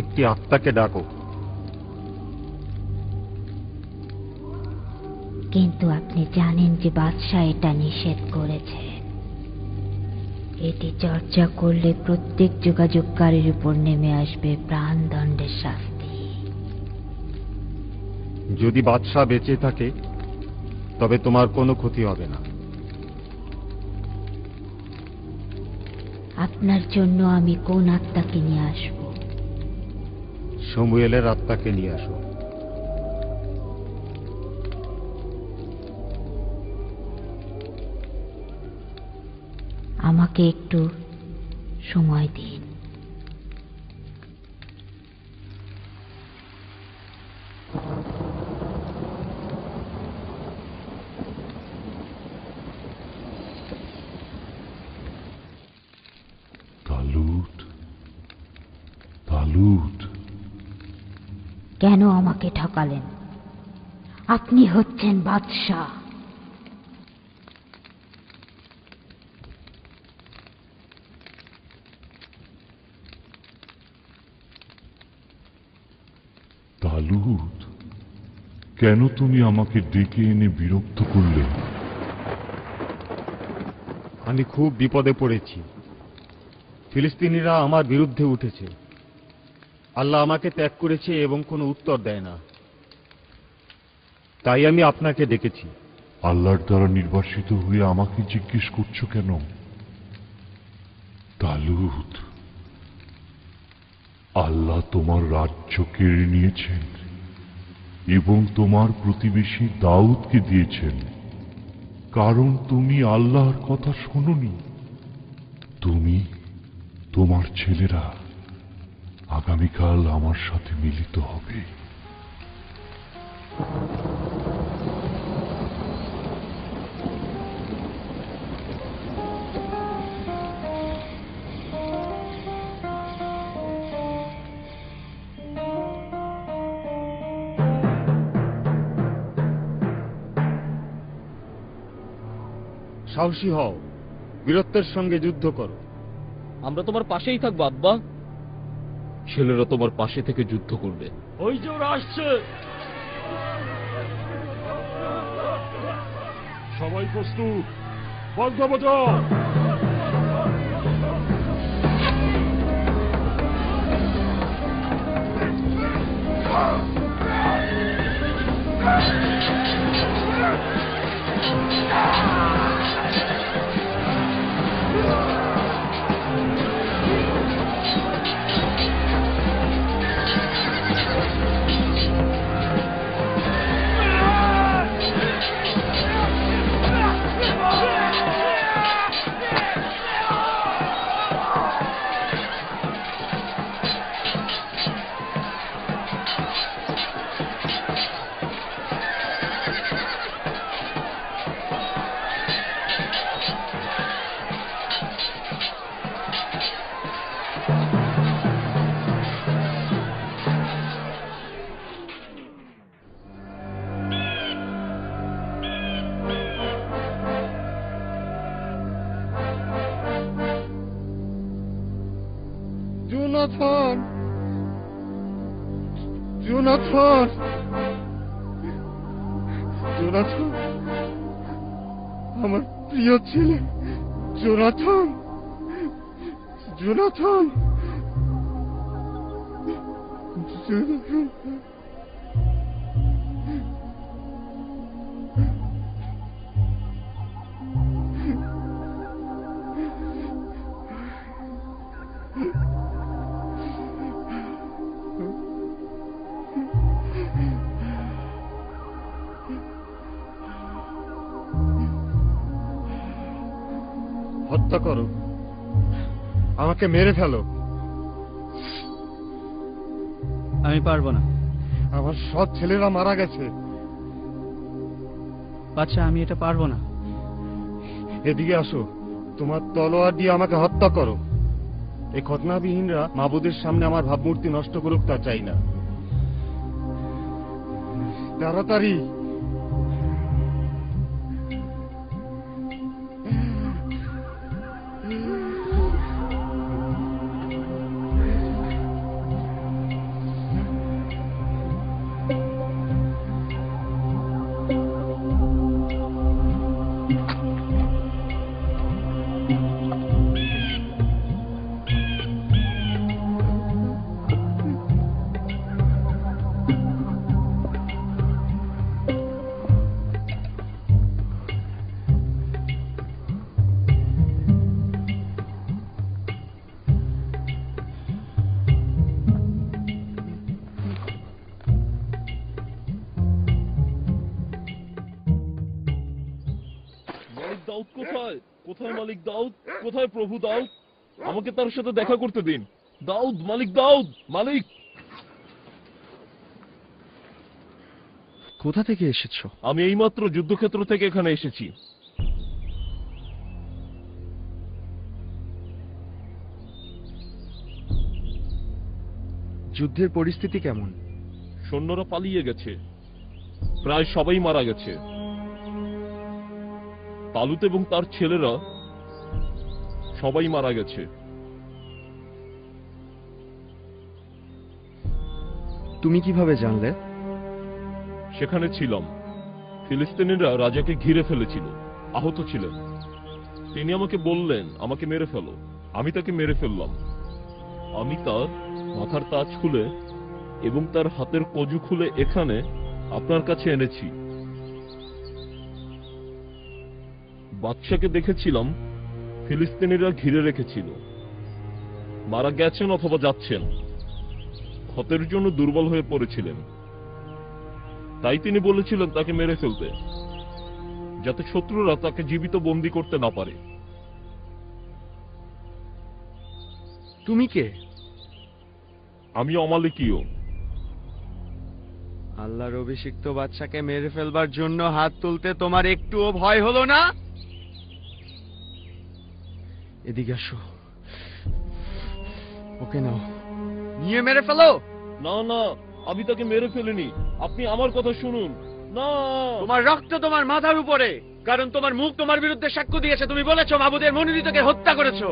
একটি আত্মাকে ডাকো। কিন্তু আপনি জানেন যে বাদশাহ এটা নিষেধ করেছে। এটি চর্চা করলে প্রত্যেক যোগাযোগকারীর উপর নেমে আসবে প্রাণদণ্ডের শাস্তি। যদি বাদশাহ বেঁচে থাকে তবে তোমার কোনো ক্ষতি হবে না। আপনার জন্য আমি কোন আত্মাকে নিয়ে আসব? সমুয়েলের আত্মাকে নিয়ে আসো। আমাকে একটু সময় দিন। তালুত, তালুত, কেন আমাকে ঠকালেন? আপনি হচ্ছেন বাদশাহ। তালুত, কেন তুমি আমাকে ডেকে এনে বিরক্ত করলে? আমি খুব বিপদে পড়েছি। ফিলিস্তিনিরা আমার বিরুদ্ধে উঠেছে। আল্লাহ আমাকে ত্যাগ করেছে এবং কোনো উত্তর দেয় না। তাই আমি আপনাকে ডেকেছি। আল্লাহর দ্বারা নির্বাসিত হয়ে আমাকে জিজ্ঞেস করছো কেন? তালুত, আল্লাহ তোমার রাজ্য কেড়ে নিয়েছেন এবং তোমার প্রতিবেশী দাউদকে দিয়েছেন, কারণ তুমি আল্লাহর কথা শোনোনি। তুমি, তোমার ছেলেরা আগামীকাল আমার সাথে মিলিত হবে। সাহসী হও, বীরত্বের সঙ্গে যুদ্ধ করো। আমরা তোমার পাশেই থাকবো আব্বা। ছেলেরা তোমার পাশে থেকে যুদ্ধ করবে। ওই যে ওরা আসছে। সবাই প্রস্তুত, বাজনা বাজাও। জোনাথন, জোনাথন, জোনাথন, আমার প্রিয় ছেলে জোনাথন, জোনাথন, জোনাথন। হত্যা করো, আমাকে মেরে ফেলো। আমি পারবো না। আমার সব ছেলেরা মারা গেছে। বাচ্চা, আমি এটা পারবো না। এদিকে আসো, তোমার তলোয়ার দিয়ে আমাকে হত্যা করো। এই খতনাবিহীনরা মাবুদের সামনে আমার ভাবমূর্তি নষ্ট করুক তা চাই না। তাড়াতাড়ি। দাউদ কোথায়? কোথায় মালিক দাউদ? কোথায় প্রভু দাউদ? আমাকে তার সাথে দেখা করতে দিন। দাউদ, মালিক দাউদ, মালিক। কোথা থেকে এসেছো? আমি এইমাত্র যুদ্ধক্ষেত্র থেকে এখানে এসেছি। যুদ্ধের পরিস্থিতি কেমন? সৈন্যরা পালিয়ে গেছে, প্রায় সবাই মারা গেছে। তালুত এবং তার ছেলেরা সবাই মারা গেছে। তুমি কিভাবে জানলে? সেখানে ছিলাম। ফিলিস্তিনিরা রাজাকে ঘিরে ফেলেছিল, আহত ছিলেন। তিনি আমাকে বললেন, আমাকে মেরে ফেলো। আমি তাকে মেরে ফেললাম। আমি তার মাথার তাজ খুলে এবং তার হাতের কজু খুলে এখানে আপনার কাছে এনেছি। বাদশাকে দেখেছিলাম ফিলিস্তিনিরা ঘিরে রেখেছিল। মারা গেছেন অথবা যাচ্ছেন। ক্ষতের জন্য দুর্বল হয়ে পড়েছিলেন। তাই তিনি বলেছিলেন তাকে মেরে ফেলতে, যাতে শত্রুরা তাকে জীবিত বন্দী করতে না পারে। তুমি কে? আমি অমালিকীয়। আল্লাহর অভিষিক্ত বাদশাকে মেরে ফেলবার জন্য হাত তুলতে তোমার একটুও ভয় হলো না? এদিকে আসো, ওকে নাও, নিয়ে মেরে ফেলো। না না, আমি তাকে মেরে ফেলিনি। আপনি আমার কথা শুনুন। না, তোমার রক্ত তোমার মাথার উপরে, কারণ তোমার মুখ তোমার বিরুদ্ধে সাক্ষ্য দিয়েছে। তুমি বলেছো মাবুদের মনোনীতকে হত্যা করেছো।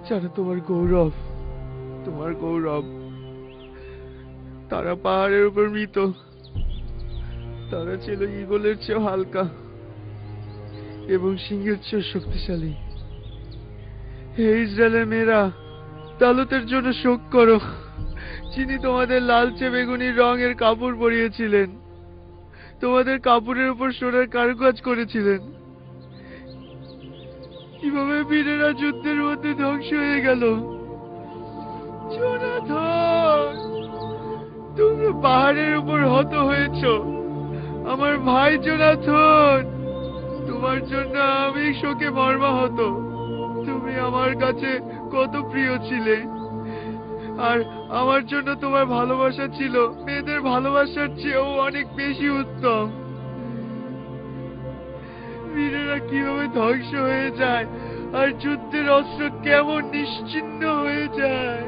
যারা তোমার গৌরব, তোমার গৌরব, তারা পাহাড়ের উপর মৃত। তারা ছিল ঈগলের চেয়েও হালকা এবং সিংহের চেয়েও শক্তিশালী। হে ইসরায়েলের মেয়েরা, তালুতের জন্য শোক করো, যিনি তোমাদের লালচে বেগুনি রঙের কাপড় পরিয়েছিলেন, তোমাদের কাপড়ের উপর সোনার কারুকাজ করেছিলেন। কিভাবে বীরেরা যুদ্ধের মধ্যে ধ্বংস হয়ে গেল। জোনাথন, তোমরা পাহাড়ের উপর হত হয়েছ। আমার ভাই জোনাথন, তোমার জন্য আমি শোকে মর্মাহত। তুমি আমার কাছে কত প্রিয় ছিলে, আর আমার জন্য তোমার ভালোবাসা ছিল মেয়েদের ভালোবাসার চেয়েও অনেক বেশি উত্তম। বীরেরা কিভাবে ধ্বংস হয়ে যায়, আর যুদ্ধের অস্ত্র কেমন নিশ্চিহ্ন হয়ে যায়।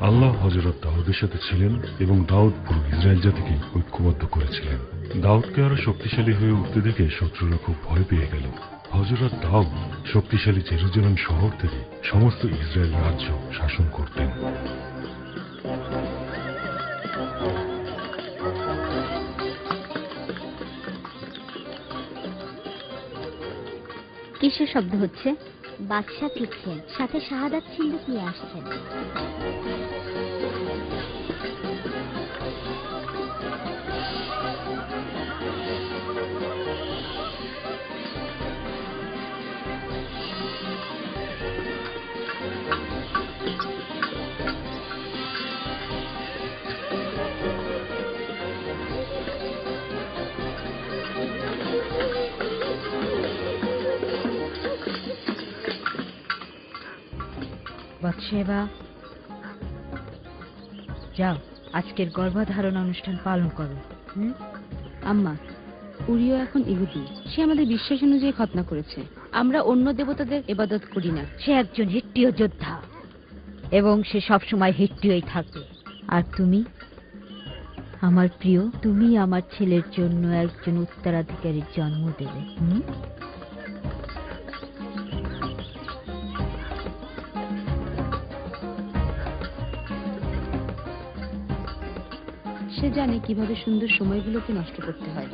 আল্লাহ হযরত দাউদের সাথে ছিলেন এবং দাউদ পুরো ইসরায়েল জাতিকে ঐক্যবদ্ধ করেছিলেন। দাউদকে আরো শক্তিশালী হয়ে উঠতে দেখে শত্রুরা খুব ভয় পেয়ে গেল। হযরত দাউদ শক্তিশালী জেরুজালেম শহর থেকে সমস্ত ইসরায়েল রাজ্য শাসন করতেন। কিসের শব্দ হচ্ছে? বাদশা ফিরছেন, সাথে শাহাদাত সিন্ধুক নিয়ে আসছেন। বাদশেবা, যাও আজকের গর্ভধারণ অনুষ্ঠান পালন করো। আম্মা, উরিও এখন ইহুদি। সে আমাদের বিশ্বাস অনুযায়ী খতনা করেছে। আমরা অন্য দেবতাদের ইবাদত করি না। সে একজন হিট্টীয় যোদ্ধা এবং সে সবসময় হিট্টীয়ই থাকবে। আর তুমি আমার প্রিয়, তুমি আমার ছেলের জন্য একজন উত্তরাধিকারীর জন্ম দেবে। সে জানে কিভাবে সুন্দর সময়গুলোকে নষ্ট করতে হয়।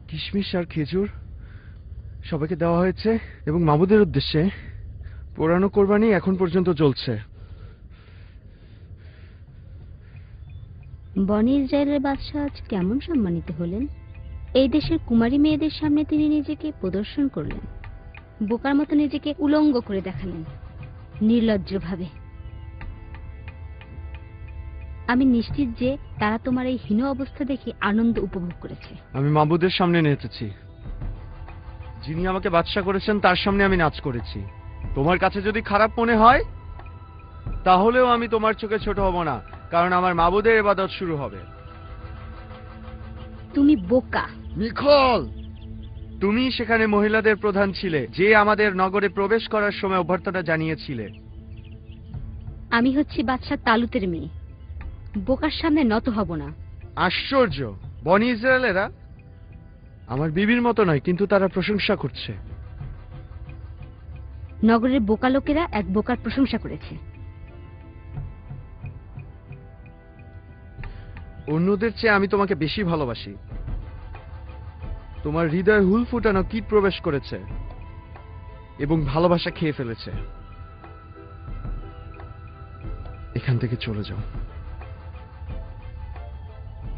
কিশমিশ আর খেজুর সবাইকে দেওয়া হয়েছে এবং মাবুদের উদ্দেশ্যে পোড়ানো কোরবানি এখন পর্যন্ত চলছে। বনি ইসরায়েলের বাদশাহ আজ কেমন সম্মানিত হলেন? এই দেশের কুমারী মেয়েদের সামনে তিনি নিজেকে প্রদর্শন করলেন, বোকার মতো নিজেকে উলঙ্গ করে দেখালেন নির্লজ্জভাবে। আমি নিশ্চিত যে তারা তোমার এই হীন অবস্থা দেখে আনন্দ উপভোগ করেছে। আমি মাবুদের সামনে নেচেছি, যিনি আমাকে বাদশা করেছেন তার সামনে আমি নাচ করেছি। তোমার কাছে যদি খারাপ মনে হয় তাহলেও আমি তোমার চোখে ছোট হব না, কারণ আমার মাবুদের ইবাদত শুরু হবে। তুমি বোকা। মিখল, তুমি সেখানে মহিলাদের প্রধান ছিলে, যে আমাদের নগরে প্রবেশ করার সময় অভ্যর্থনা জানিয়েছিলে। আমি হচ্ছি বাদশাহ তালুতের মেয়ে, বোকার সামনে নত হব না। আশ্চর্য, বনি ইসরায়েলেরা আমার বিবির মতো নয়, কিন্তু তারা প্রশংসা করছে। নগরের বোকা লোকেরা এক বোকার প্রশংসা করেছে। অন্যদের চেয়ে আমি তোমাকে বেশি ভালোবাসি। তোমার হৃদয়ে হুল ফুটানো কীট প্রবেশ করেছে এবং ভালোবাসা খেয়ে ফেলেছে। এখান থেকে চলে যাও,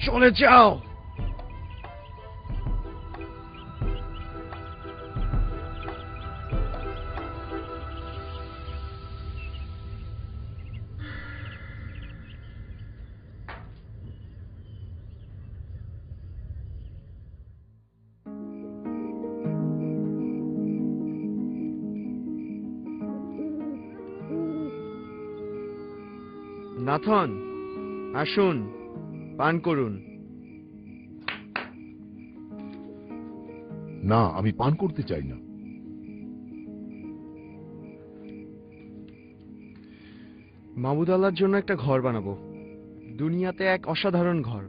চলে যাও। নাথন, আসুন, পান করুন। না, আমি পান করতে চাই না। মাবুদ আল্লাহর জন্য একটা ঘর বানাবো, দুনিয়াতে এক অসাধারণ ঘর।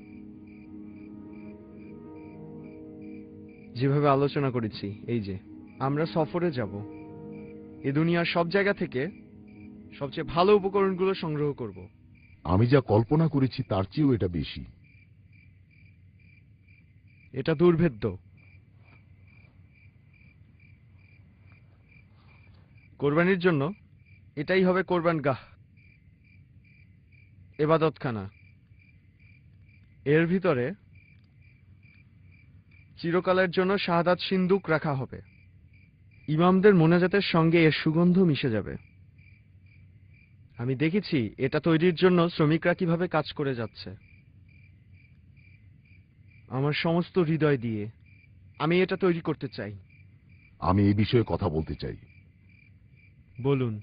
যেভাবে আলোচনা করেছি, এই যে আমরা সফরে যাব, এ দুনিয়ার সব জায়গা থেকে সবচেয়ে ভালো উপকরণগুলো সংগ্রহ করব। আমি যা কল্পনা করেছি তার চেয়েও এটা বেশি। এটা দুর্ভেদ্য। কোরবানির জন্য এটাই হবে কোরবান গাহ, ইবাদতখানা। এর ভিতরে চিরকালের জন্য শাহাদাত সিন্দুক রাখা হবে। ইমামদের মোনাজাতের সঙ্গে এর সুগন্ধ মিশে যাবে। আমি দেখেছি এটা তৈরির জন্য শ্রমিকরা কিভাবে কাজ করে যাচ্ছে। আমার সমস্ত হৃদয় দিয়ে আমি এটা তৈরি করতে চাই। আমি এই বিষয়ে কথা বলতে চাই। বলুন।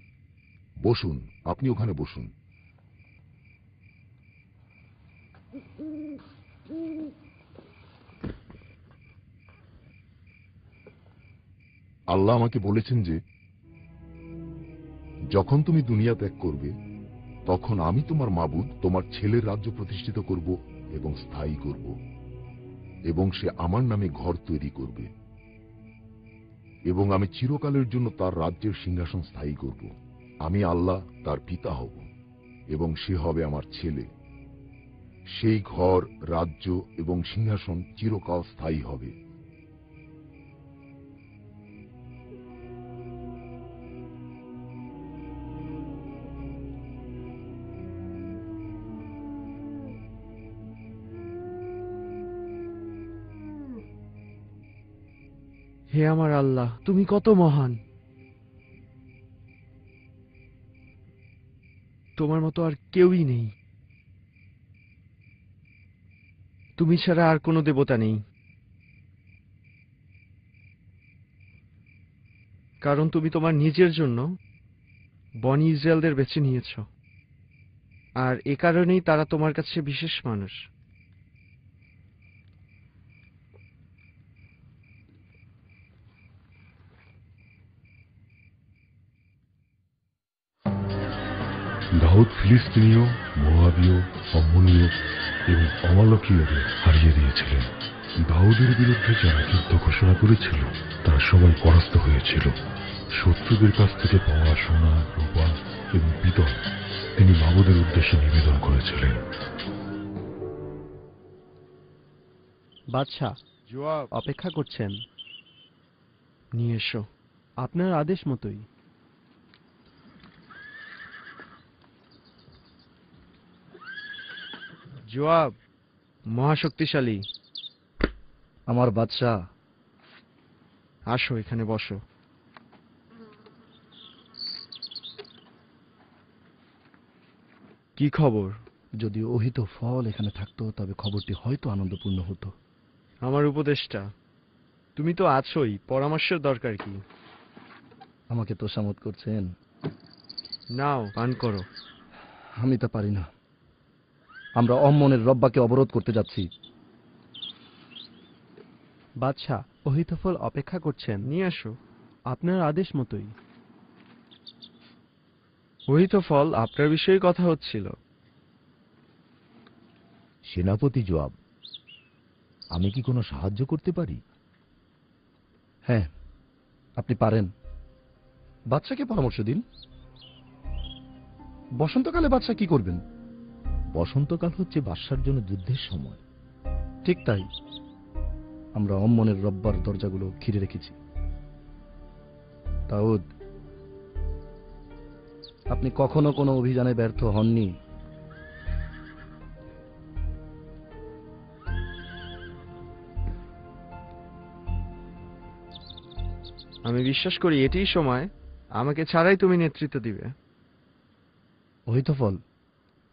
বসুন, আপনি ওখানে বসুন। আল্লাহ আমাকে বলেছেন যে যখন তুমি দুনিয়া ত্যাগ করবে তখন আমি তোমার মাবুদ তোমার ছেলের রাজ্য প্রতিষ্ঠিত করব এবং স্থায়ী করব, এবং সে আমার নামে ঘর তৈরি করবে, এবং আমি চিরকালের জন্য তার রাজ্যের সিংহাসন স্থায়ী করব। আমি আল্লাহ তার পিতা হব এবং সে হবে আমার ছেলে। সেই ঘর, রাজ্য এবং সিংহাসন চিরকাল স্থায়ী হবে। হে আমার আল্লাহ, তুমি কত মহান। তোমার মতো আর কেউই নেই। তুমি ছাড়া আর কোনো দেবতা নেই, কারণ তুমি তোমার নিজের জন্য বনি ইসরায়েলদের বেছে নিয়েছ, আর এ কারণেই তারা তোমার কাছে বিশেষ মানুষ। দাউদ ফিলিস্তিনীয়, মোয়াবীয়, অম্মনীয় এবং অমালকীয়দের হারিয়ে দিয়েছিলেন। দাউদের বিরুদ্ধে যারা যুদ্ধ ঘোষণা করেছিল তারা সবাই পরাস্ত হয়েছিল। শত্রুদের কাছ থেকে পাওয়া সোনা, রূপা এবং পিতল তিনি মাবুদের উদ্দেশ্যে নিবেদন করেছিলেন। বাদশাহ জবাব অপেক্ষা করছেন, নিয়ে এসো আপনার আদেশ মতোই। জবাব মহাশক্তিশালী। আমার বাদশাহ, আসো এখানে বসো। কি খবর? যদি অহিত ফল এখানে থাকতো তবে খবরটি হয়তো আনন্দপূর্ণ হতো। আমার উপদেশটা, তুমি তো আছোই, পরামর্শের দরকার কি? আমাকে তোষামত করছেন? নাও পান করো। আমি তা পারি না। আমরা অম্মনের রব্বাকে অবরোধ করতে যাচ্ছি। বাদশাহ অহিতফল অপেক্ষা করছেন, নিয়ে আসো আপনার আদেশ মতোই। অহিতফল আপনার বিষয়ে কথা হচ্ছিল। সেনাপতি জোয়াব, আমি কি কোনো সাহায্য করতে পারি? হ্যাঁ, আপনি পারেন। বাদশাকে পরামর্শ দিন। বসন্তকালে বাদশা কি করবেন? বসন্তকাল হচ্ছে বাদশার জন্য যুদ্ধের সময়। ঠিক তাই, আমরা অম্মনের রব্বার দরজাগুলো ঘিরে রেখেছি। দাউদ, আপনি কখনো কোনো অভিযানে ব্যর্থ হননি। আমি বিশ্বাস করি এটিই সময় আমাকে ছাড়াই তুমি নেতৃত্ব দিবে। অহিতফল,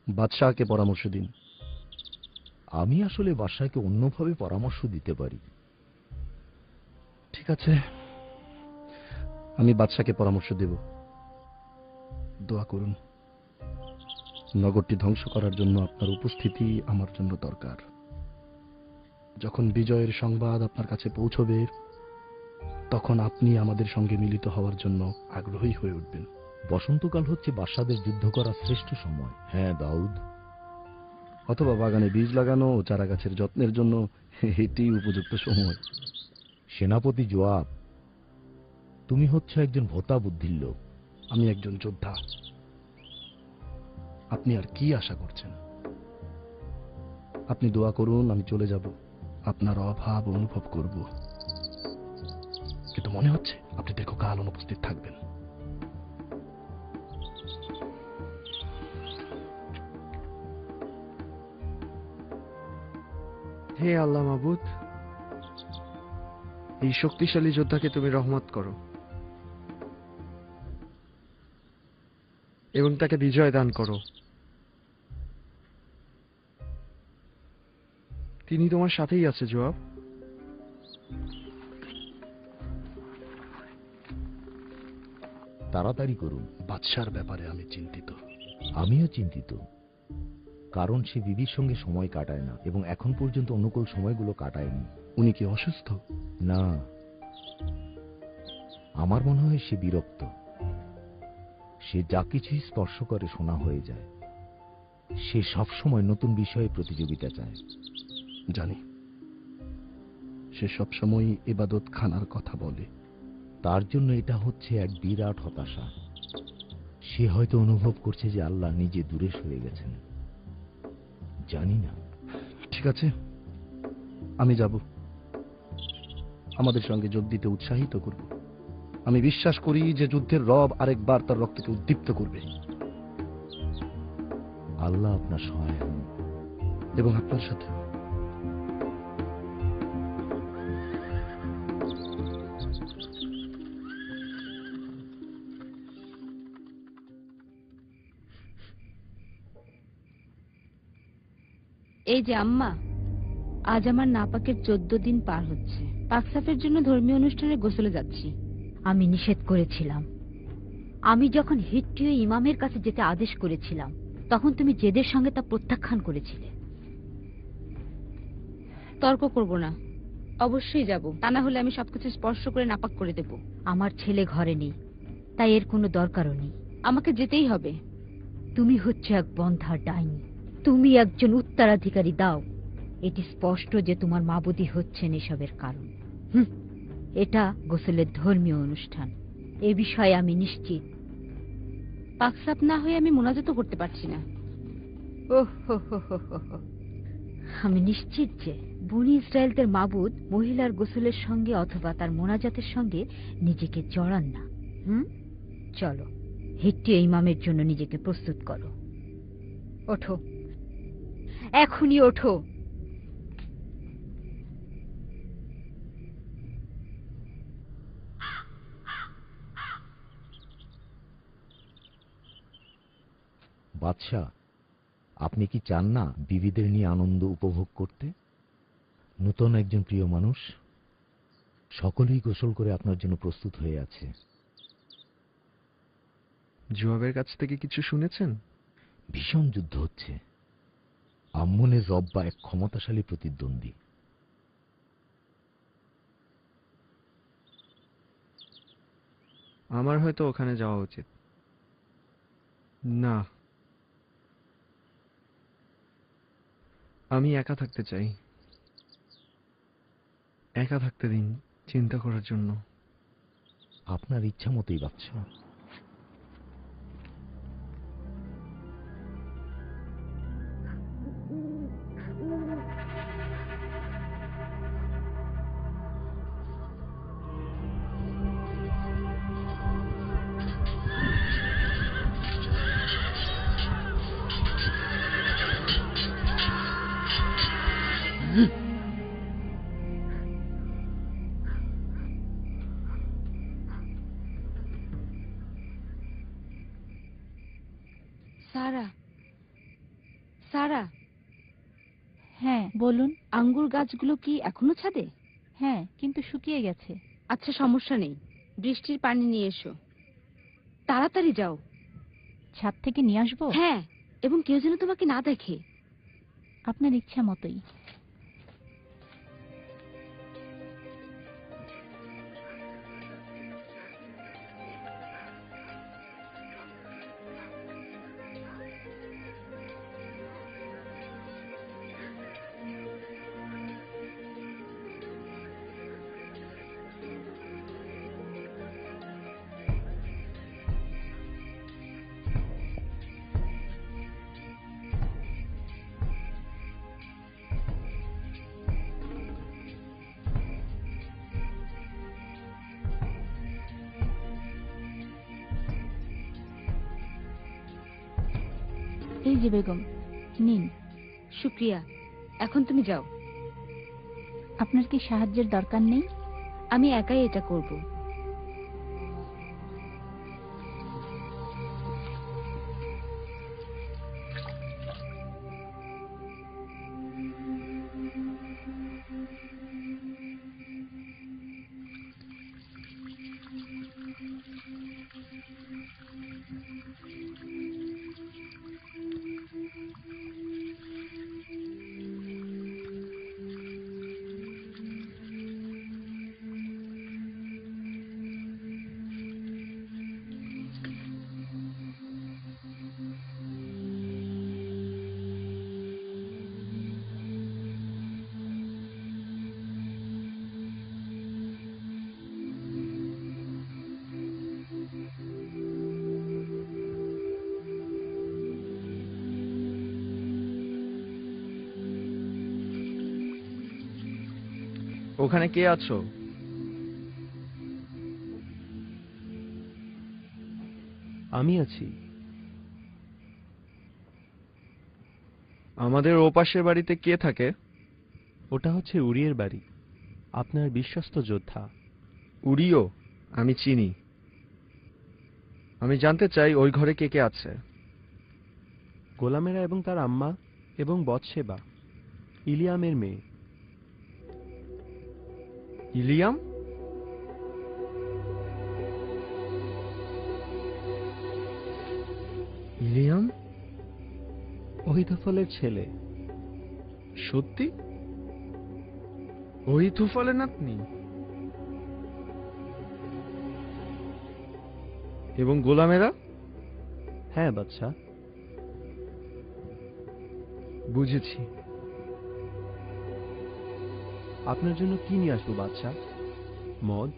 বাদশাহকে পরামর্শ দিন। আমি আসলে বাদশাকে অন্যভাবে পরামর্শ দিতে পারি। ঠিক আছে, আমি বাদশাকে পরামর্শ দেব। দোয়া করুন। নগরটি ধ্বংস করার জন্য আপনার উপস্থিতি আমার জন্য দরকার। যখন বিজয়ের সংবাদ আপনার কাছে পৌঁছবে তখন আপনি আমাদের সঙ্গে মিলিত হওয়ার জন্য আগ্রহী হয়ে উঠবেন। বসন্তকাল হচ্ছে বাদশাদের যুদ্ধ করার শ্রেষ্ঠ সময়। হ্যাঁ দাউদ। অথবা বাগানে বীজ লাগানো ও চারা গাছের যত্নের জন্য এটি উপযুক্ত সময়। সেনাপতি জোয়াব, তুমি হচ্ছে একজন ভোতা বুদ্ধির লোক। আমি একজন যোদ্ধা। আপনি আর কি আশা করছেন? আপনি দোয়া করুন, আমি চলে যাব। আপনার অভাব অনুভব করব, কিন্তু মনে হচ্ছে আপনি দীর্ঘকাল অনুপস্থিত থাকবেন। হে আল্লাহ মাবুদ, এই শক্তিশালী যোদ্ধাকে তুমি রহমত করো এবং তাকে বিজয় দান করো। তিনি তোমার সাথেই আছে জোয়াব। তাড়াতাড়ি করুন। বাদশার ব্যাপারে আমি চিন্তিত। আমিও চিন্তিত, কারণ সে বিবির সঙ্গে সময় কাটায় না এবং এখন পর্যন্ত অনুকূল সময়গুলো কাটায়নি। উনি কি অসুস্থ? না, আমার মনে হয় সে বিরক্ত। সে যা কিছুই স্পর্শ করে শোনা হয়ে যায়। সে সবসময় নতুন বিষয়ে প্রতিযোগিতা চায়। জানি, সে সবসময় ইবাদত খানার কথা বলে। তার জন্য এটা হচ্ছে এক বিরাট হতাশা। সে হয়তো অনুভব করছে যে আল্লাহ নিজে দূরে সরে গেছেন। জানি না। ঠিক আছে, আমি যাব। আমাদের সঙ্গে যোগ দিতে উৎসাহিত করব। আমি বিশ্বাস করি যে যুদ্ধের রব আরেকবার তার রক্তকে উদ্দীপ্ত করবে। আল্লাহ আপনার সহায় হন। এবং আপনার সাথে। এই যে আম্মা, আজ আমার নাপাকের 14 দিন পার হচ্ছে। পাকসাফের জন্য ধর্মীয় অনুষ্ঠানে গোসলে যাচ্ছি। আমি নিষেধ করেছিলাম। আমি যখন হিট্টীয় ইমামের কাছে যেতে আদেশ করেছিলাম তখন তুমি জেদের সঙ্গে তা প্রত্যাখ্যান করেছিলে। তর্ক করব না, অবশ্যই যাব। তা না হলে আমি সবকিছু স্পর্শ করে নাপাক করে দেব। আমার ছেলে ঘরে নেই, তাই এর কোনো দরকারও নেই। আমাকে যেতেই হবে। তুমি হচ্ছে এক বন্ধ্যা ডাইনি। তুমি একজন উত্তরাধিকারী দাও। এটি স্পষ্ট যে তোমার মাবুদি হচ্ছেন এসবের কারণ। এটা গোসলের ধর্মীয় অনুষ্ঠান, এ বিষয়ে আমি নিশ্চিত। পাকসাপ না হয়ে আমি মোনাজাতও করতে পারছি না। আমি নিশ্চিত যে বনি ইসরায়েলদের মাবুদ মহিলার গোসলের সঙ্গে অথবা তার মোনাজাতের সঙ্গে নিজেকে জড়ান না। চলো, হেঁটে ইমামের জন্য নিজেকে প্রস্তুত করো। ওঠো, এখনই ওঠো। বাদশাহ, আপনি কি চান না বিবিদের নিয়ে আনন্দ উপভোগ করতে? নূতন একজন প্রিয় মানুষ, সকলেই গোসল করে আপনার জন্য প্রস্তুত হয়ে আছে। জোয়াবের কাছ থেকে কিছু শুনেছেন? ভীষণ যুদ্ধ হচ্ছে। আম্মনের রব্বা এক ক্ষমতাশালী প্রতিদ্বন্দ্বী। আমার হয়তো ওখানে যাওয়া উচিত। না, আমি একা থাকতে চাই। একা থাকতে দিন চিন্তা করার জন্য। আপনার ইচ্ছা মতোই বাদশাহ। সারা, সারা। হ্যাঁ বলুন। আঙ্গুর গাছগুলো কি এখনো ছাদে? হ্যাঁ, কিন্তু শুকিয়ে গেছে। আচ্ছা, সমস্যা নেই, বৃষ্টির পানি নিয়ে এসো। তাড়াতাড়ি যাও। ছাদ থেকে নিয়ে আসবো? হ্যাঁ, এবং কেউ যেন তোমাকে না দেখে। আপনার ইচ্ছা মতোই। এই যে বেগম, নিন। শুক্রিয়া, এখন তুমি যাও। আপনার কি সাহায্যের দরকার নেই? আমি একাই এটা করব। ওখানে কে আছো? আমি আছি। আমাদের ওপাশের বাড়িতে কে থাকে? ওটা হচ্ছে উরিয়ের বাড়ি, আপনার বিশ্বস্ত যোদ্ধা। উরিও? আমি চিনি। আমি জানতে চাই ওই ঘরে কে কে আছে। গোলামেরা এবং তার আম্মা এবং বৎসেবা, ইলিয়ামের মেয়ে। ইলিয়াম? ইলিয়াম ওহিতফলের ছেলে। সত্যি? ওহিতফলের নাতনি? এবং গোলামেরা? হ্যাঁ বাদশা, বুঝেছি। আপনার জন্য কি নিয়ে আসবো বাদশা? মদ,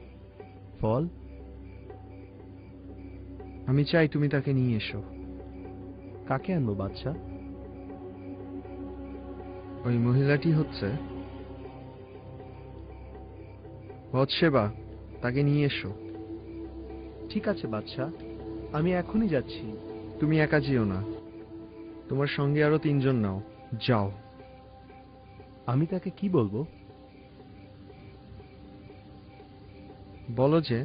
ফল? আমি চাই তুমি তাকে নিয়ে এসো। কাকে আনবো বাদশা? ওই মহিলাটি হচ্ছে বৎসেবা, তাকে নিয়ে এসো। ঠিক আছে বাদশা, আমি এখনই যাচ্ছি। তুমি একা যেও না, তোমার সঙ্গে আরো 3 জন নাও। যাও। আমি তাকে কি বলবো? বলো যে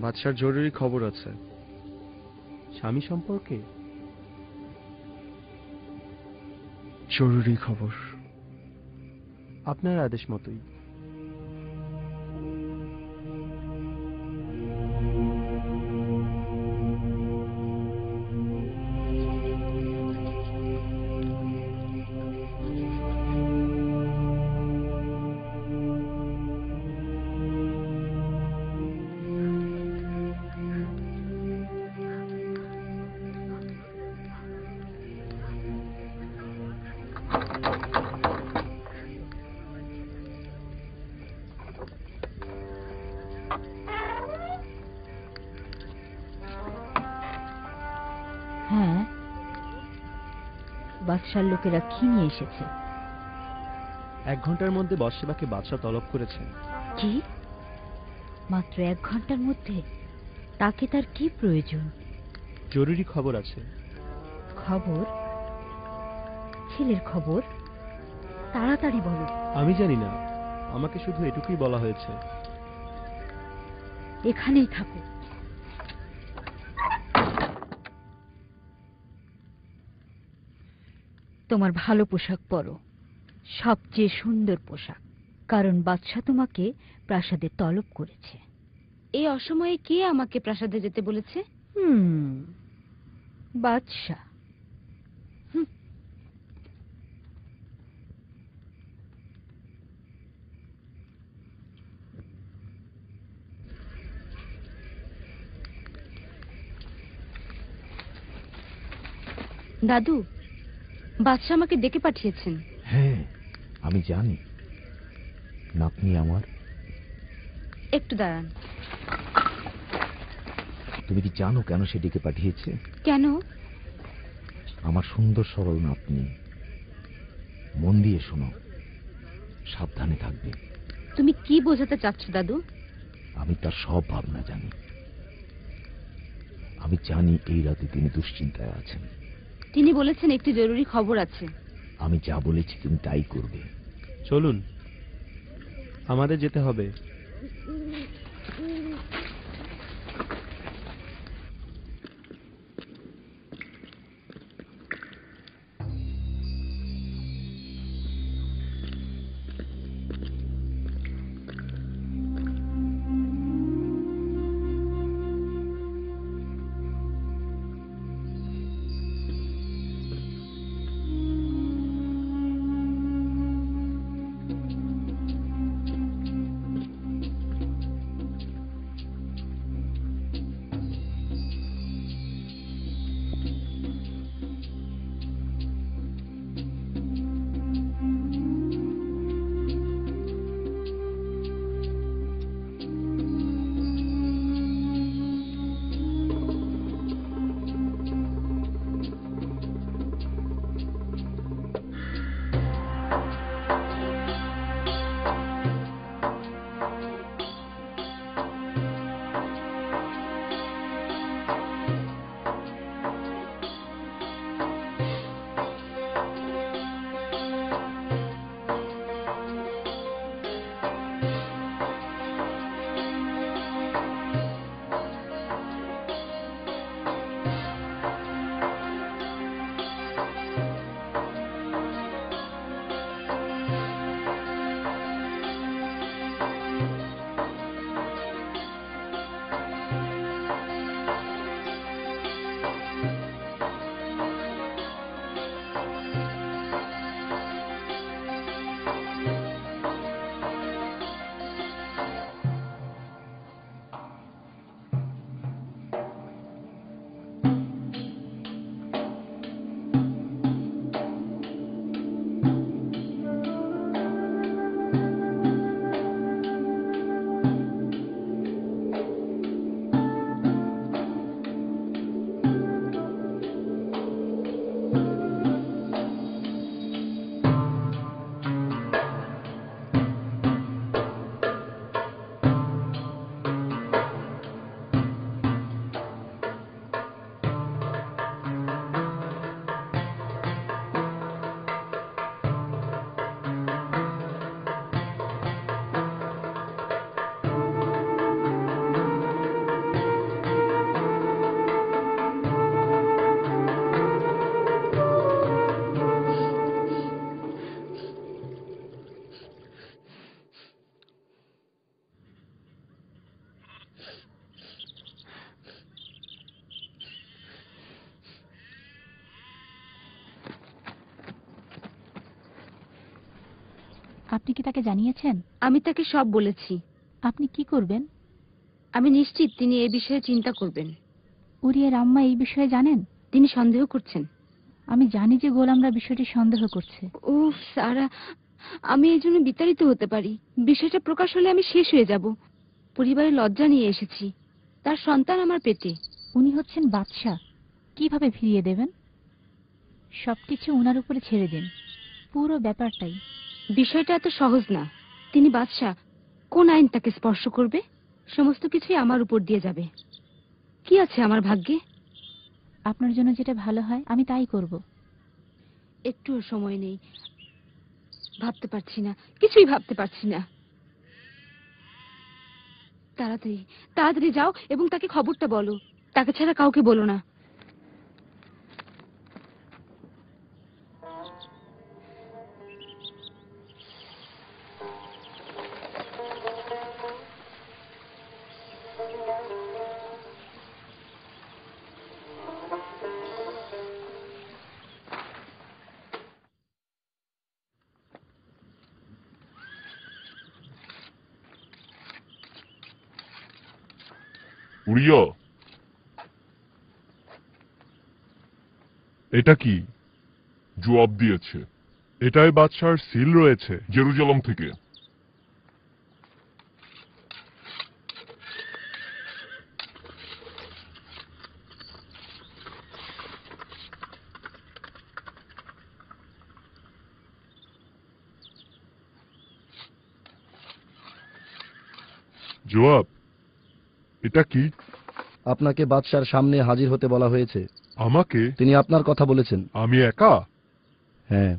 বাদশার জরুরি খবর আছে। স্বামী সম্পর্কে? জরুরি খবর। আপনার আদেশ মতোই। হ্যাঁ, বাদশার লোকেরা কি নিয়ে এসেছে? 1 ঘন্টার মধ্যে বৎসেবাকে বাদশা তলব করেছেন। কি? মাত্র 1 ঘন্টার মধ্যে? তাকে তার কি প্রয়োজন? জরুরি খবর আছে। খবর? ছেলের খবর? তাড়াতাড়ি বলো। আমি জানি না, আমাকে শুধু এটুকুই বলা হয়েছে। এখানেই থাকো। তোমার ভালো পোশাক পরো, সবচেয়ে সুন্দর পোশাক, কারণ বাদশা তোমাকে প্রাসাদে তলব করেছে। এই অসময়ে কে আমাকে প্রাসাদে যেতে বলেছে? বাদশা। দাদু, বাদশা আমাকে ডেকে পাঠিয়েছেন। হ্যাঁ, আমি জানি। নাতনি আমার। একটু দাঁড়ান। তুমি কি জানো কেন সে ডেকে পাঠিয়েছে? কেন? আমার সুন্দর সরল নাতনি। মন দিয়ে শোনো, সাবধানে থাকবে। তুমি কি বোঝাতে চাচ্ছ দাদু? আমি তার সব ভাবনা জানি। আমি জানি এই রাতে তিনি দুশ্চিন্তায় আছেন। তিনি বলেছেন একটি জরুরি খবর আছে। আমি যা বলেছি তুমি তাই করবে। চলুন, আমাদের যেতে হবে। আপনি কি তাকে জানিয়েছেন? আমি তাকে সব বলেছি। আপনি কি করবেন? আমি নিশ্চিত তিনি এই বিষয়ে চিন্তা করবেন। উরিয়ের আম্মা এই বিষয়ে জানেন? তিনি সন্দেহ করছেন। আমি জানি যে গোলামরা বিষয়টি সন্দেহ করছে। উফ সারা, আমি এই জন্য বিতাড়িত হতে পারি। বিষয়টা প্রকাশ হলে আমি শেষ হয়ে যাব। পরিবারে লজ্জা নিয়ে এসেছি, তার সন্তান আমার পেটে। উনি হচ্ছেন বাদশা, কিভাবে ফিরিয়ে দেবেন? সবকিছু উনার উপরে ছেড়ে দিন, পুরো ব্যাপারটাই। বিষয়টা এত সহজ না। তিনি বাদশা, কোন আইন তাকে স্পর্শ করবে? সমস্ত কিছুই আমার উপর দিয়ে যাবে। কি আছে আমার ভাগ্যে? আপনার জন্য যেটা ভালো হয় আমি তাই করব। একটুও সময় নেই, ভাবতে পারছি না, কিছুই ভাবতে পারছি না। তাড়াতাড়ি তাড়াতাড়ি যাও এবং তাকে খবরটা বলো। তাকে ছাড়া কাউকে বলো না। উড়িয়া, এটা কি? জবাব দিয়েছে। এটাই বাদশার সিল রয়েছে। জেরুজালেম থেকে। জবাব, এটা কি? আপনাকে বাদশার সামনে হাজির হতে বলা হয়েছে। আমাকে? তিনি আপনার কথা বলেছেন। আমি একা? হ্যাঁ।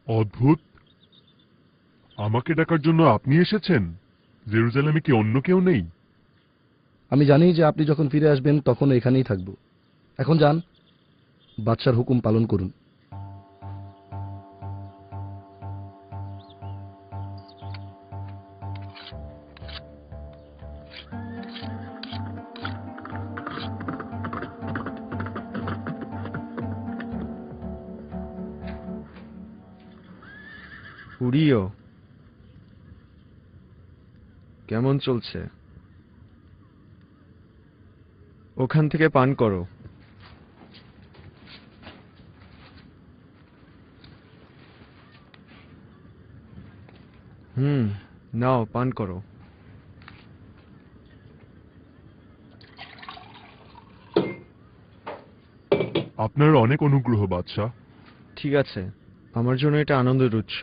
অদ্ভুত, আমাকে ডাকার জন্য আপনি এসেছেন? জেরুজালেমে কি অন্য কেউ নেই? আমি জানি যে আপনি যখন ফিরে আসবেন তখন এখানেই থাকব। এখন যান, বাদশার হুকুম পালন করুন। উড়িও, কেমন চলছে? ওখান থেকে পান করো। নাও পান করো। আপনার অনেক অনুগ্রহ বাদশাহ। ঠিক আছে, আমার জন্য এটা আনন্দের উৎস।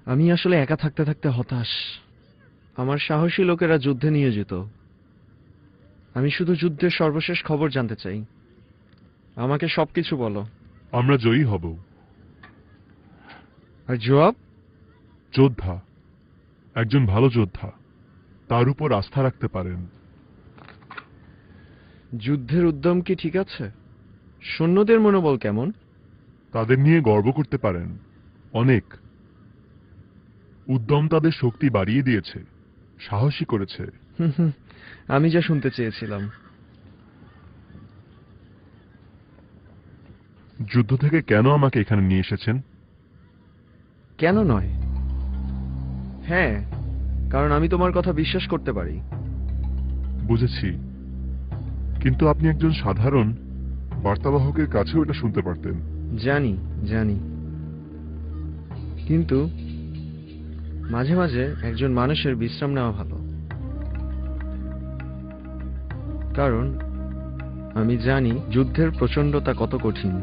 আমি আসলে একা থাকতে থাকতে হতাশ। আমার সাহসী লোকেরা যুদ্ধে নিয়োজিত। আমি শুধু যুদ্ধের সর্বশেষ খবর জানতে চাই। আমাকে সবকিছু বলো। আমরা জয়ী হব। আর জবাব? যোদ্ধা, একজন ভালো যোদ্ধা, তার উপর আস্থা রাখতে পারেন। যুদ্ধের উদ্যম কি ঠিক আছে? সৈন্যদের মনোবল কেমন? তাদের নিয়ে গর্ব করতে পারেন। অনেক। উদ্যম তাদের শক্তি বাড়িয়ে দিয়েছে, সাহসী করেছে। আমি যা শুনতে চেয়েছিলাম। যুদ্ধ থেকে কেন আমাকে এখানে নিয়ে এসেছেন? কেন নয়? হ্যাঁ, কারণ আমি তোমার কথা বিশ্বাস করতে পারি। বুঝেছি, কিন্তু আপনি একজন সাধারণ বার্তাবাহকের কাছেও এটা শুনতে পারতেন। জানি জানি, কিন্তু মাঝে মাঝে একজন মানুষের বিশ্রাম নেওয়া ভালো। কারণ আমি জানি যুদ্ধের প্রচণ্ডতা কত কঠিন।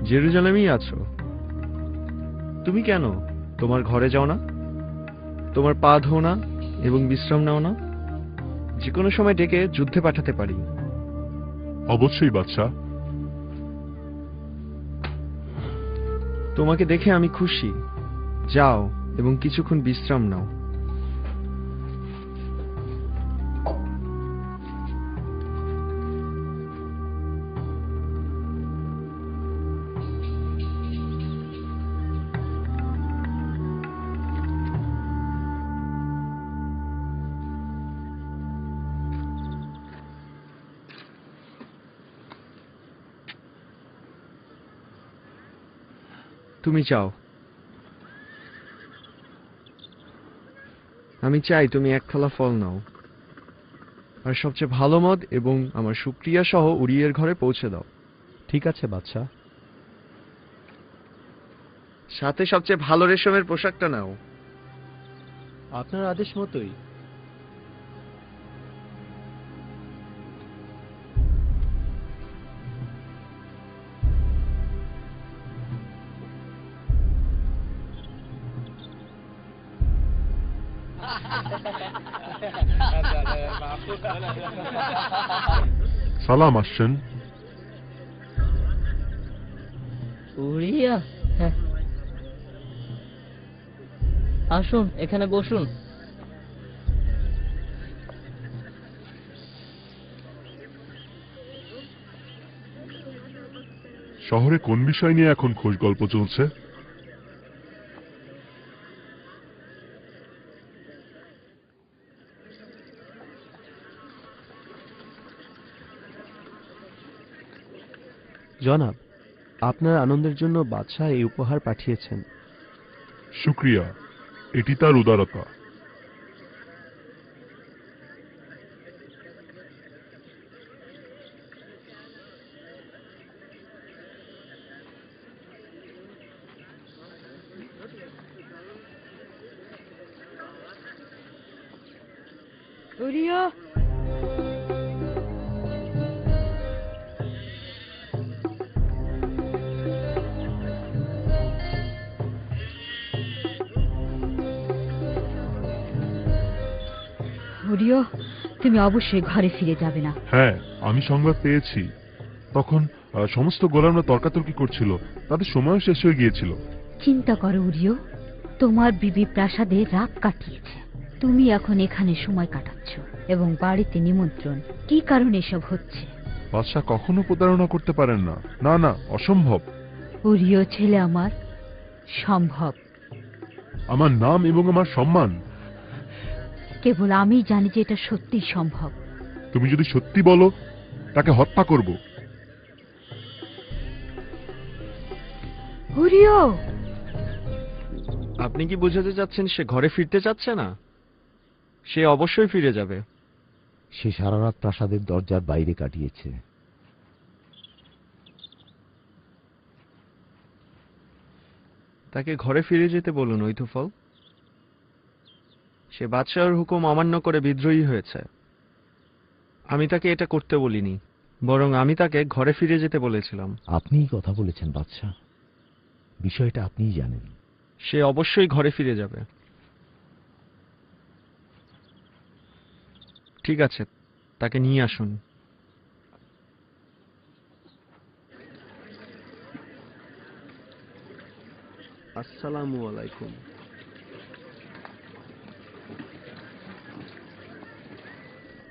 জেরুজালেমেই আছো তুমি, কেন তোমার ঘরে যাও না? তোমার পা ধো না এবং বিশ্রাম নাও না? যে কোনো সময় ডেকে যুদ্ধে পাঠাতে পারি। অবশ্যই বাদশাহ। তোমাকে দেখে আমি খুশি। যাও এবং কিছুক্ষণ বিশ্রাম নাও। তুমি চাও। আমি চাই তুমি এক থালা ফল নাও, আর সবচেয়ে ভালো মদ এবং আমার শুকরিয়া সহ উরিয়ের ঘরে পৌঁছে দাও। ঠিক আছে বাদশাহ। সাথে সবচেয়ে ভালো রেশমের পোশাকটা নাও। আপনার আদেশ মতোই। সালাম আসছেন। উড়িয়া, হ্যাঁ, আসুন এখানে বসুন। শহরে কোন বিষয় নিয়ে এখন খোঁজ গল্প চলছে? জনাব, আপনার আনন্দের জন্য বাদশাহ এই উপহার পাঠিয়েছেন। শুক্রিয়া, এটি তার উদারতা। উড়িয়া, উরিও, তুমি অবশ্যই ঘরে ফিরে যাবে না। হ্যাঁ, আমি সংবাদ পেয়েছি। তখন সমস্ত গোলামরা তর্কাতর্কি করছিল, তাদের সময়ও শেষ হয়ে গিয়েছিল। চিন্তা করো উরিও, তোমার বিবি প্রাসাদে রাত কাটিয়েছে, তুমি এখন এখানে সময় কাটাচ্ছ এবং বাড়িতে নিমন্ত্রণ। কি কারণে এসব হচ্ছে? বাদশাহ কখনো প্রতারণা করতে পারেন না। না না, অসম্ভব। উরিও ছেলে আমার, সম্ভব। আমার নাম এবং আমার সম্মান। কেবল আমি জানি যে এটা সত্যি সম্ভব। তুমি যদি সত্যি বলো, তাকে হত্যা করব। উরিও, আপনি কি বোঝাতে চাচ্ছেন সে ঘরে ফিরতে চাচ্ছে না? সে অবশ্যই ফিরে যাবে। সে সারা রাত প্রাসাদের দরজার বাইরে কাটিয়েছে। তাকে ঘরে ফিরে যেতে বলুন ঐথফল। সে বাদশাহর হুকুম অমান্য করে বিদ্রোহী হয়েছে। আমি তাকে এটা করতে বলিনি, বরং আমি তাকে ঘরে ফিরে যেতে বলেছিলাম। আপনিই কথা বলেছেন বাদশাহ, বিষয়টা আপনিই জানেন। সে অবশ্যই ঘরে ফিরে যাবে। ঠিক আছে, তাকে নিয়ে আসুন। আসসালামু আলাইকুম।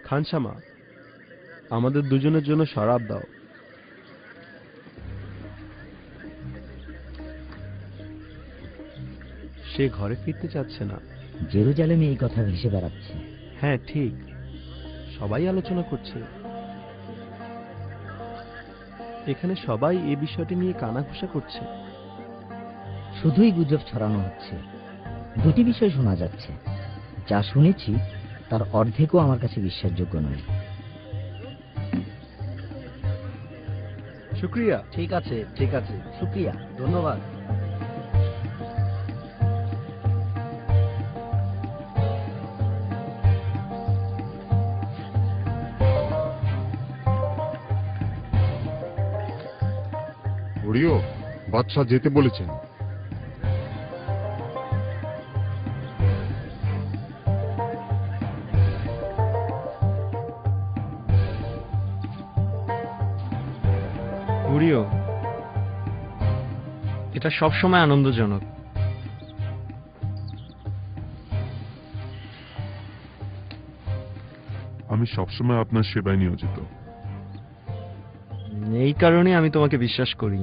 খানসামা, আমাদের দুজনের জন্য শরাব দাও। সে ঘরে ফিরতে চাচ্ছে না। জেরুজালেমে এই কথা ভেসে বেড়াচ্ছে। হ্যাঁ ঠিক, সবাই আলোচনা করছে। এখানে সবাই এই বিষয়টি নিয়ে কানাঘুষা করছে। শুধুই গুজব ছড়ানো হচ্ছে। দুটি বিষয় শোনা যাচ্ছে। যা শুনেছি তার অর্ধেকও আমার কাছে বিশ্বাসযোগ্য নয়। শুক্রিয়া। ঠিক আছে, ঠিক আছে, শুক্রিয়া, ধন্যবাদ। উড়িও, বাদশাহ যেতে বলেছেন। উড়িও, এটা সবসময় আনন্দজনক। আমি সবসময় আপনার সেবায় নিয়োজিত। এই কারণে আমি তোমাকে বিশ্বাস করি।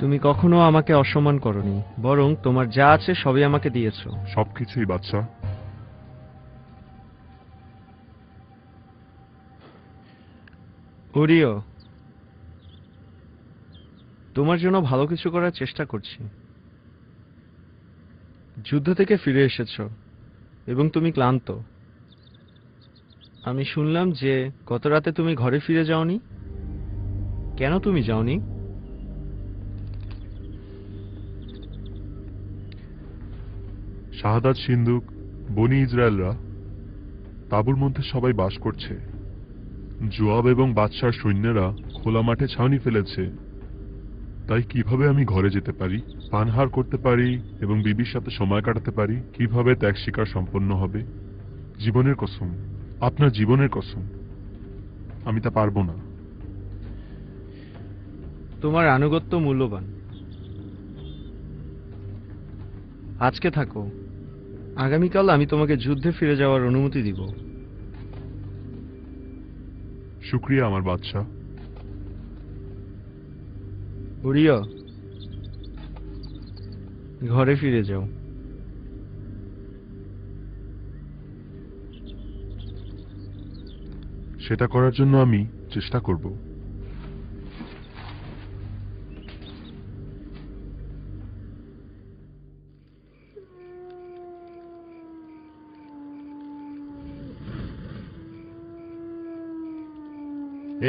তুমি কখনো আমাকে অসম্মান করনি, বরং তোমার যা আছে সবই আমাকে দিয়েছো। সবকিছুই বাদশাহ। উড়িও, তোমার জন্য ভালো কিছু করার চেষ্টা করছি। যুদ্ধ থেকে ফিরে এসেছো এবং তুমি ক্লান্ত। আমি শুনলাম যে গত রাতে তুমি ঘরে ফিরে যাওনি। কেন তুমি যাওনি? শাহাদাত সিন্ধুক বনি ইসরায়েলরা তাঁবুর মধ্যে সবাই বাস করছে। জোয়াব এবং বাদশার সৈন্যরা খোলা মাঠে ছাউনি ফেলেছে। তাই কিভাবে আমি ঘরে যেতে পারি, পানহার করতে পারি এবং বিবির সাথে সময় কাটাতে পারি? কিভাবে ত্যাগ স্বীকার সম্পন্ন হবে? জীবনের কসম, আপনার জীবনের কসম, আমি তা পারবো না। তোমার আনুগত্য মূল্যবান। আজকে থাকো, আগামীকাল আমি তোমাকে যুদ্ধে ফিরে যাওয়ার অনুমতি দিব। শুক্রিয়া আমার বাদশা। উড়িয়া, ঘরে ফিরে যাও। সেটা করার জন্য আমি চেষ্টা করব।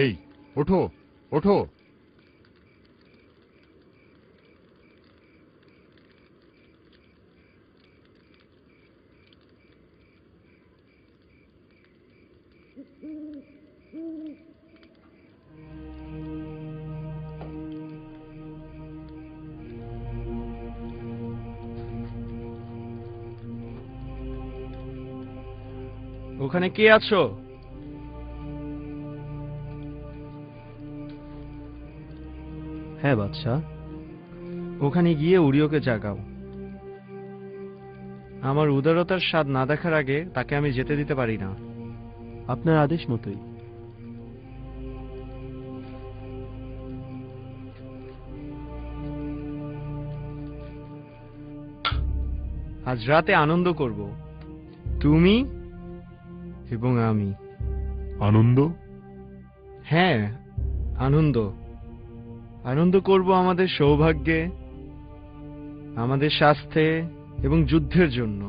এই ওঠো, ওঠো। ওখানে কে আছো? হ্যাঁ বাদশাহ। ওখানে গিয়ে উড়িওকে জাগাও। আমার উদারতার স্বাদ না দেখার আগে তাকে আমি যেতে দিতে পারি না। আপনার আদেশ মতোই। আজ রাতে আনন্দ করব, তুমি এবং আমি। আনন্দ? হ্যাঁ, আনন্দ। আনন্দ করব আমাদের সৌভাগ্যে, আমাদের স্বাস্থ্যে এবং যুদ্ধের জন্য।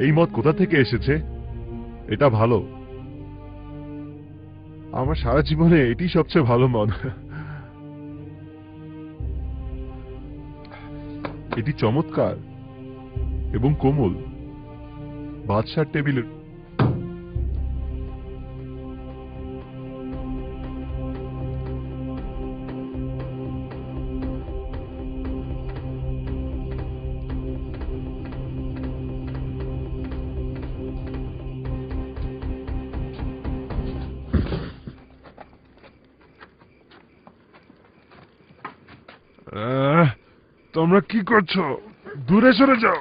এই মত কোথা থেকে এসেছে? এটা ভালো। আমার সারা জীবনে এটি সবচেয়ে ভালো মত। এটি চমৎকার এবং কোমল। বাদশার টেবিলের তোমরা কি করছো? দূরে সরে যাও।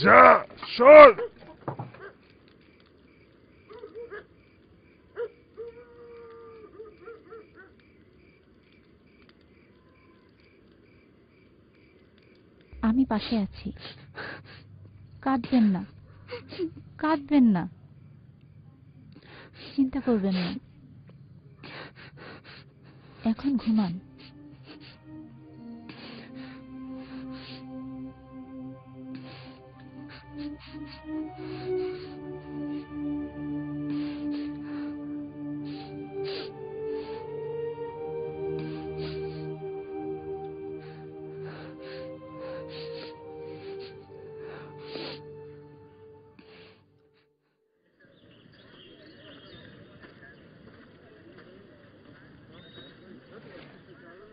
যা, সর। আমি পাশে আছি, কাঁদবেন না, কাঁদবেন না, চিন্তা করবেন না, এখন ঘুমান।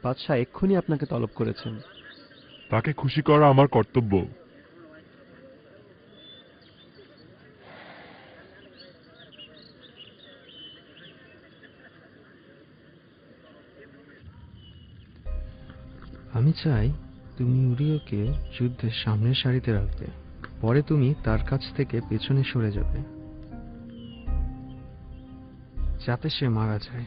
বাদশাহ এক্ষুনি আপনাকে তলব করেছেন। তাকে খুশি করা আমার কর্তব্য। আমি চাই তুমি উড়িওকে যুদ্ধের সামনের সারিতে রাখবে। পরে তুমি তার কাছ থেকে পেছনে সরে যাবে, যাতে সে মারা যায়।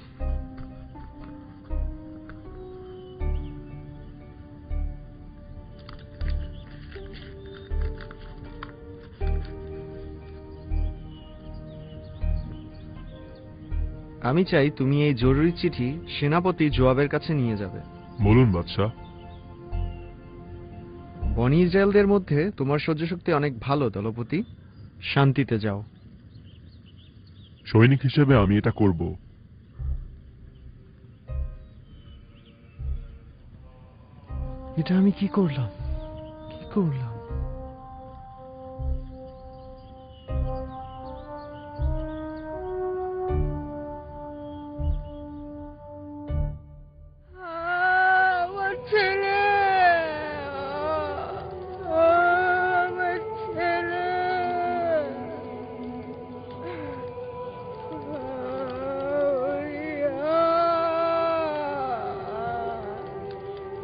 আমি চাই তুমি এই জরুরি চিঠি সেনাপতি জোয়াবের কাছে নিয়ে যাবে। বলুন বাদশাহ। বনি ইসরায়েলদের মধ্যে তোমার সহ্য শক্তি অনেক ভালো দলপতি। শান্তিতে যাও। সৈনিক হিসেবে আমি এটা করব। এটা আমি কি করলাম, কি করলাম? আমার ছেলে, আমার ছেলে,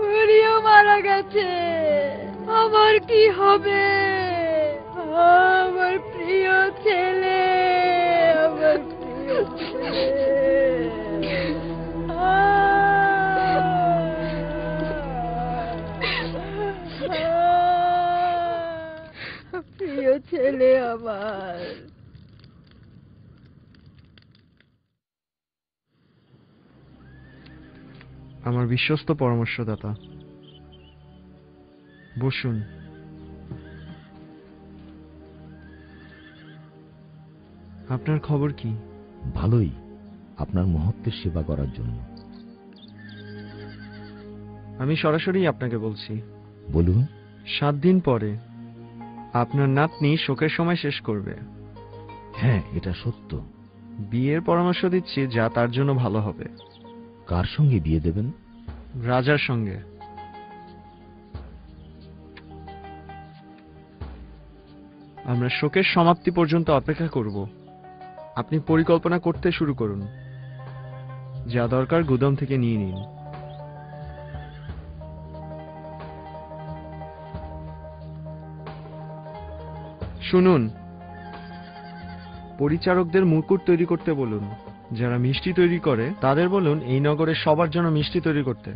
উরিও মারা গেছে। আমার কি হবে? আমার প্রিয় ছেলে, আমার প্রিয় ছেলে। প্রিয় ছেলে আমার। আমার বিশ্বস্ত পরামর্শদাতা, বসুন। আপনার খবর কি? ভালোই, আপনার মহত্বের সেবা করার জন্য। আমি সরাসরি আপনাকে বলছি। বলুন। 7 দিন পরে আপনার নাতনি শোকের সময় শেষ করবে। হ্যাঁ, এটা সত্য। বিয়ের পরামর্শ দিচ্ছি, যা তার জন্য ভালো হবে। কার সঙ্গে বিয়ে দেবেন? রাজার সঙ্গে। আমরা শোকের সমাপ্তি পর্যন্ত অপেক্ষা করব। আপনি পরিকল্পনা করতে শুরু করুন। যা দরকার গুদাম থেকে নিয়ে নিন। শুনুন, পরিচারকদের মুকুট তৈরি করতে বলুন। যারা মিষ্টি তৈরি করে তাদের বলুন এই নগরে সবার জন্য মিষ্টি তৈরি করতে।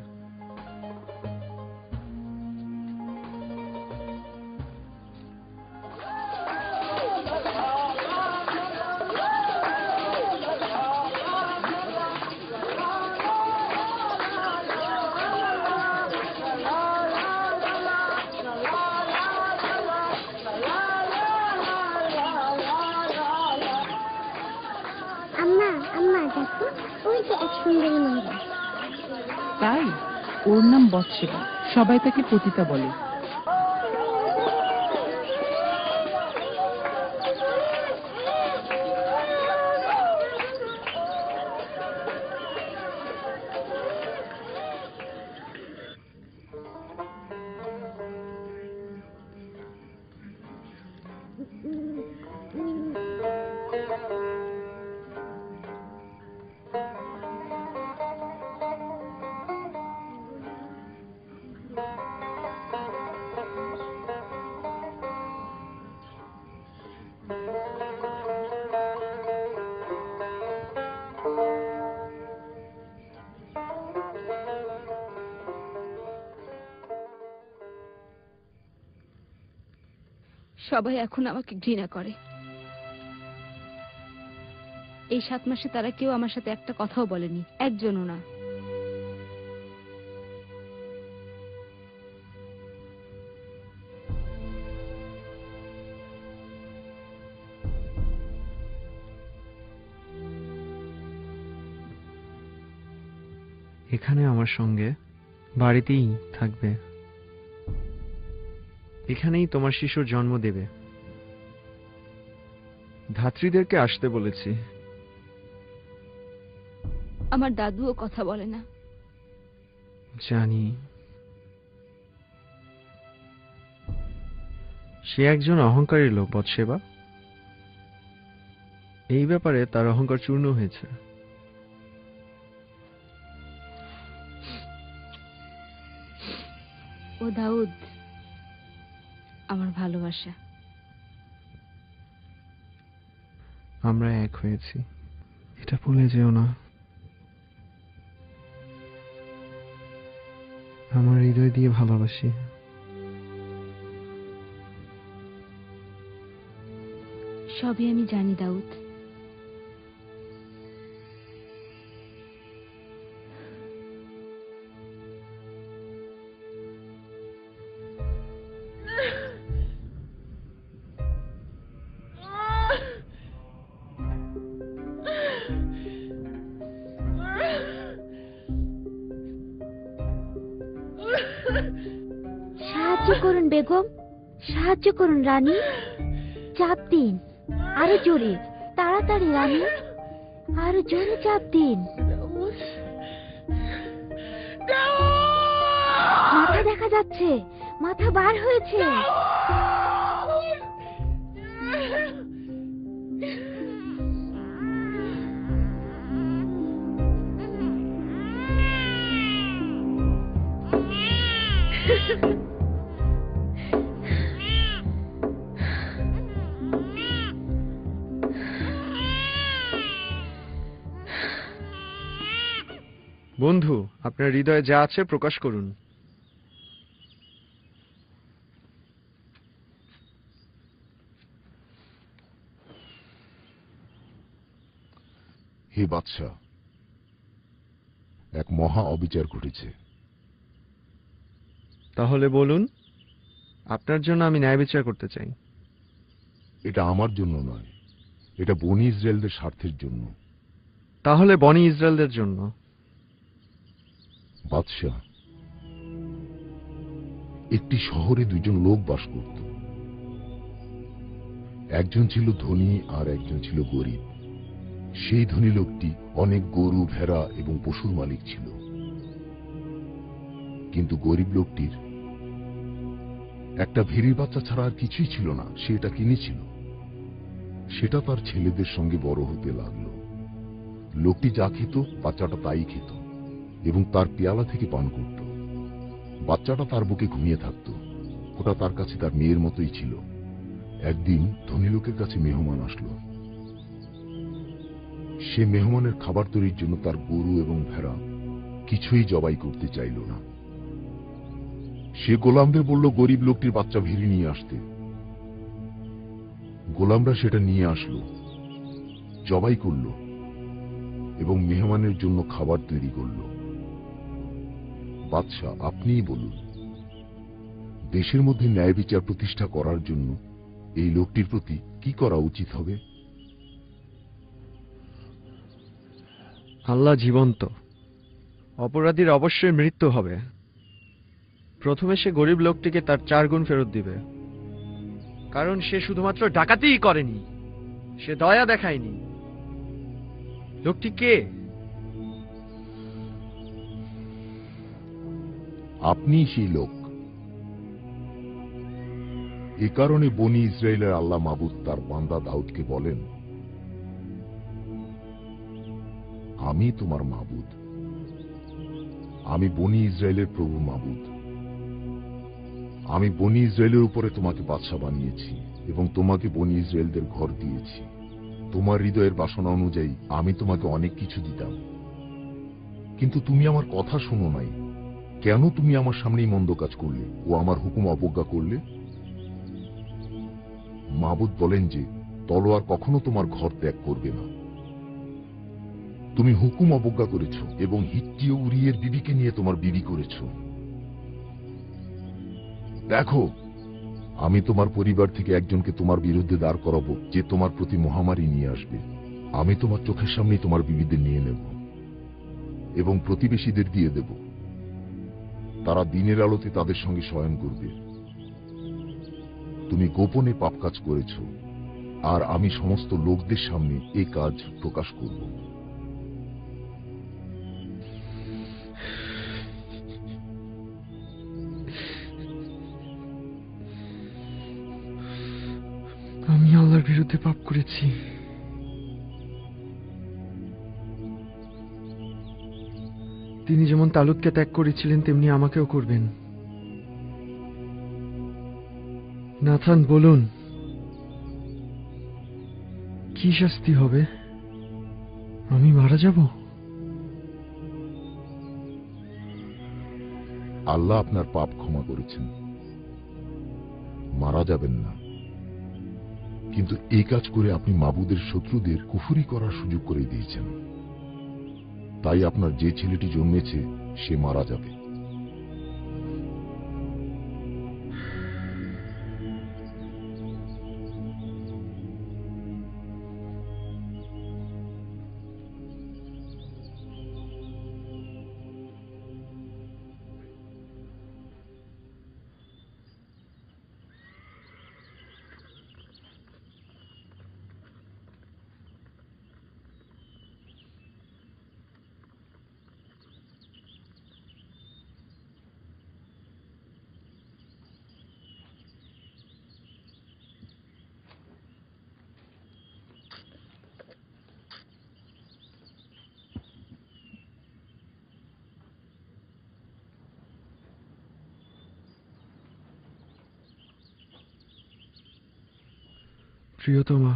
আম্মা আম্মা দেখো, ওই যে এক সুন্দরী মহিলা। তাই? ওর নাম বৎসেবা, সবাই তাকে পতিতা বলে। সবাই এখন আমাকে ঘৃণা করে। এই 7 মাসে তারা কেউ আমার সাথে একটা কথাও বলেনি, একজনও না। এখানে আমার সঙ্গে বাড়িতেই থাকবে। এখানেই তোমার শিশুর জন্ম দেবে। ধাত্রীদেরকে আসতে বলেছি। আমার দাদুও কথা বলে না। জানি, সে একজন অহংকারী লোক বৎসেবা। এই ব্যাপারে তার অহংকার চূর্ণ হয়েছে। ও দাউদ, আমার ভালোবাসা। আমরা এক হয়েছি, এটা ভুলে যেও না। আমার হৃদয় দিয়ে ভালোবাসি। সবই আমি জানি দাউদ। সাহায্য করুন বেগম, সাহায্য করুন রানী। চাপ দিন, আরো জোরে, তাড়াতাড়ি রানী, আরো জোরে চাপ দিন। মাথা দেখা যাচ্ছে, মাথা বার হয়েছে। বন্ধু, আপনার হৃদয়ে যা আছে প্রকাশ করুন। হে বাদশাহ, এক মহা অবিচার ঘটেছে। তাহলে বলুন, আপনার জন্য আমি ন্যায় বিচার করতে চাই। এটা আমার জন্য নয়, এটা বনি ইসরায়েলদের স্বার্থের জন্য। তাহলে বনি ইসরায়েলদের জন্য। বাদশাহ, একটি শহরে দুজন লোক বাস করত। একজন ছিল ধনী আর একজন ছিল গরিব। সেই ধনী লোকটি অনেক গরু, ভেড়া এবং পশুর মালিক ছিল, কিন্তু গরিব লোকটির একটা ভেড়ির বাচ্চা ছাড়া আর কিছুই ছিল না। সে এটা কিনেছিল, সেটা তার ছেলেদের সঙ্গে বড় হতে লাগলো। লোকটি যা খেত বাচ্চাটা তাই খেত এবং তার পেয়ালা থেকে পান করত। বাচ্চাটা তার বুকে ঘুমিয়ে থাকত। ওটা তার কাছে তার মেয়ের মতোই ছিল। একদিন ধনী লোকের কাছে মেহমান আসলো। সে মেহমানের খাবার তৈরির জন্য তার গরু এবং ভেড়া কিছুই জবাই করতে চাইল না। সে গোলামদের বলল গরিব লোকটির বাচ্চা ভেড়ি নিয়ে আসতে। গোলামরা সেটা নিয়ে আসলো, জবাই করল এবং মেহমানের জন্য খাবার তৈরি করল। বাদশাহ, আপনিই বলুন, দেশের মধ্যে ন্যায় বিচার প্রতিষ্ঠা করার জন্য এই লোকটির প্রতি কি করা উচিত হবে? আল্লাহ জীবন্ত, অপরাধীর অবশ্যই মৃত্যু হবে। প্রথমে সে গরিব লোকটিকে তার 4 গুণ ফেরত দিবে, কারণ সে শুধুমাত্র ডাকাতিই করেনি, সে দয়া দেখায়নি। লোকটি কে? আপনি সেই লোক। এ কারণে বনি ইসরায়েলের আল্লাহ মাবুদ তার বান্দা দাউদকে বলেন, আমি তোমার মাবুদ, আমি বনি ইসরায়েলের প্রভু মাবুদ। আমি বনি ইসরায়েলের উপরে তোমাকে বাদশা বানিয়েছি এবং তোমাকে বনি ইসরায়েলদের ঘর দিয়েছি। তোমার হৃদয়ের বাসনা অনুযায়ী আমি তোমাকে অনেক কিছু দিতাম, কিন্তু তুমি আমার কথা শোনো নাই। কেন তুমি আমার সামনেই মন্দ কাজ করলে ও আমার হুকুম অবজ্ঞা করলে? মাবুদ বলেন যে তলোয়ার কখনো তোমার ঘর ত্যাগ করবে না। তুমি হুকুম অবজ্ঞা করেছ এবং হিত্তীয় উরিয়ের বিবিকে নিয়ে তোমার বিবি করেছ। দেখো, আমি তোমার পরিবার থেকে একজনকে তোমার বিরুদ্ধে দাঁড় করাবো, যে তোমার প্রতি মহামারী নিয়ে আসবে। আমি তোমার চোখের সামনেই তোমার বিবিদের নিয়ে নেব এবং প্রতিবেশীদের দিয়ে দেব। তারা দিনের আলোতে তাদের সঙ্গে শয়ন করবে। তুমি গোপনে পাপ কাজ করেছ, আর আমি সমস্ত লোকদের সামনে এই কাজ প্রকাশ করব। আমি আল্লাহর বিরুদ্ধে পাপ করেছি। তিনি যেমন তালুতকে ত্যাগ করেছিলেন তেমনি আমাকেও করবেন। নাথান, বলুন, কি শাস্তি হবে? আমি মারা যাব? আল্লাহ আপনার পাপ ক্ষমা করেছেন, মারা যাবেন না। কিন্তু এই কাজ করে আপনি মাবুদের শত্রুদের কুফরি করার সুযোগ করে দিয়েছেন। তাই আপনার যে ছেলেটি জন্মেছে সে মারা যাবে। প্রিয়তমা,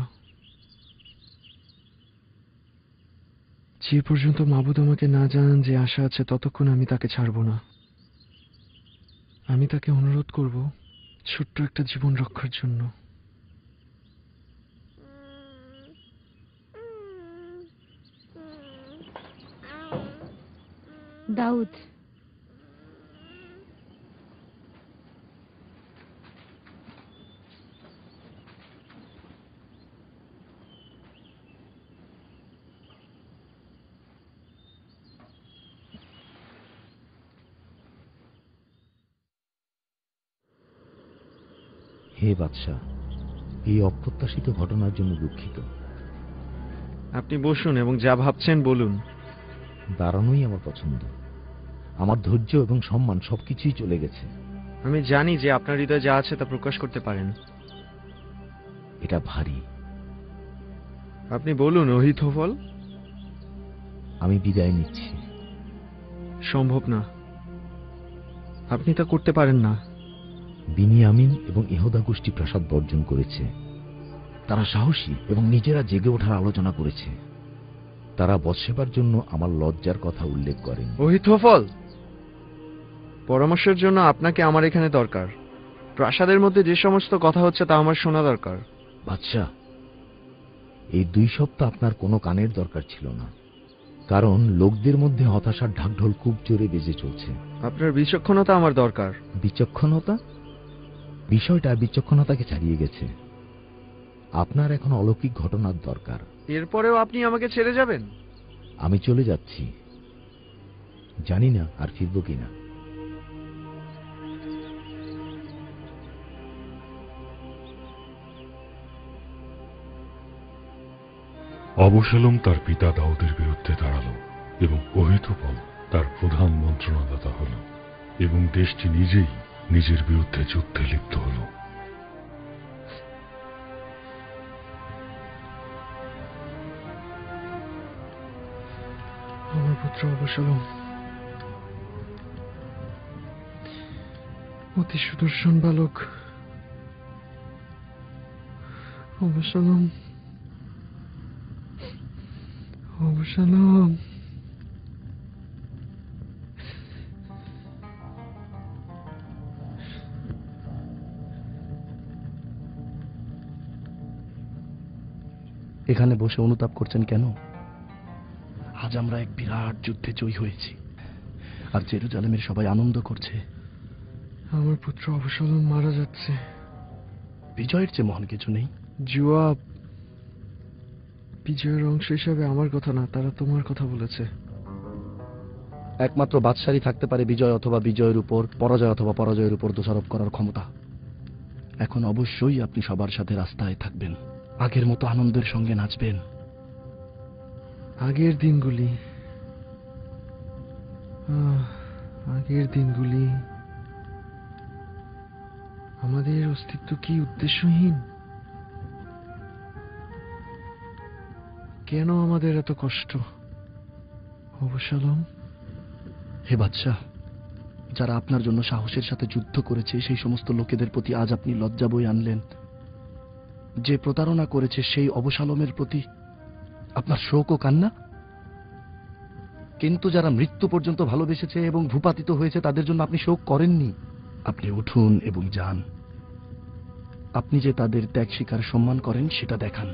যে পর্যন্ত মাবুদ আমাকে না জানান যে আশা আছে, ততক্ষণ আমি তাকে ছাড়ব না। আমি তাকে অনুরোধ করব ছোট্ট একটা জীবন রক্ষার জন্য। দাউদ, হে বাদশাহ, এই অপ্রত্যাশিত ঘটনার জন্য দুঃখিত। আপনি বসুন এবং যা ভাবছেন বলুন। দাঁড়ানোই আমার পছন্দ। আমার ধৈর্য এবং সম্মান সবকিছুই চলে গেছে। আমি জানি যে আপনার হৃদয়ে যা আছে তা প্রকাশ করতে পারেন। এটা ভারী। আপনি বলুন অহিথোফল। আমি বিদায় নিচ্ছি। সম্ভব না, আপনি তা করতে পারেন না। বিনিয়ামিন এবং ইহুদা গোষ্ঠী প্রাসাদ বর্জন করেছে। তারা সাহসী এবং নিজেরা জেগে ওঠার আলোচনা করেছে। তারা বৎসেবার জন্য আমার লজ্জার কথা উল্লেখ করেন। অহিথোফল, পরামর্শের জন্য আপনাকে আমার এখানে দরকার। প্রাসাদের মধ্যে যে সমস্ত কথা হচ্ছে তা আমার শোনা দরকার। বাদশাহ, এই 2 সপ্তাহ আপনার কোনো কানের দরকার ছিল না, কারণ লোকদের মধ্যে হতাশার ঢাকঢোল খুব জোরে বেজে চলছে। আপনার বিচক্ষণতা আমার দরকার। বিচক্ষণতা? বিষয়টা বিচক্ষণতাকে ছাড়িয়ে গেছে। আপনার এখন অলৌকিক ঘটনার দরকার। এরপরেও আপনি আমাকে ছেড়ে যাবেন? আমি চলে যাচ্ছি, জানি না আর ফিরব কিনা। অবশালোম তার পিতা দাউদের বিরুদ্ধে দাঁড়ালো এবং অহিথোফল তার প্রধান মন্ত্রণাদাতা হল এবং দেশটি নিজেই নিজের বিরুদ্ধে যুদ্ধে লিপ্ত হল। আমার পুত্র অবশালোম অতি সুদর্শন বালক। Absalom, Absalom. এখানে বসে অনুতাপ করছেন কেন? আজ আমরা এক বিরাট যুদ্ধে জয়ী হয়েছি, আর জেরুজালেমের সবাই আনন্দ করছে। আমার পুত্র অবশালোম মারা যাচ্ছে। বিজয়ের চেয়ে মহান কিছু নেই। জুয়াব, বিজয়ের অংশ হিসাবে আমার কথা না, তারা তোমার কথা বলেছে। একমাত্র বাদশাহী থাকতে পারে বিজয় অথবা বিজয়ের উপর পরাজয় অথবা পরাজয়ের উপর দোষারোপ করার ক্ষমতা। এখন অবশ্যই আপনি সবার সাথে রাস্তায় থাকবেন, আগের মতো আনন্দের সঙ্গে নাচবেন। আগের দিনগুলি, আগের দিনগুলি, আমাদের অস্তিত্ব কি উদ্দেশ্যহীন? কেন আমাদের এত কষ্ট? অবশালোম, হে বাদশাহ, যারা আপনার জন্য সাহসের সাথে যুদ্ধ করেছে সেই সমস্ত লোকেদের প্রতি আজ আপনি লজ্জা বই আনলেন। যে প্রতারণা করেছে সেই অবসালমের প্রতি আপনার শোক ও কান্না? কিন্তু যারা মৃত্যু পর্যন্ত ভালোবেসেছে এবং ভূপাতিত হয়েছে তাদের জন্য আপনি শোক করেননি। আপনি উঠুন এবং যান। আপনি যে তাদের ত্যাগ স্বীকার সম্মান করেন সেটা দেখান।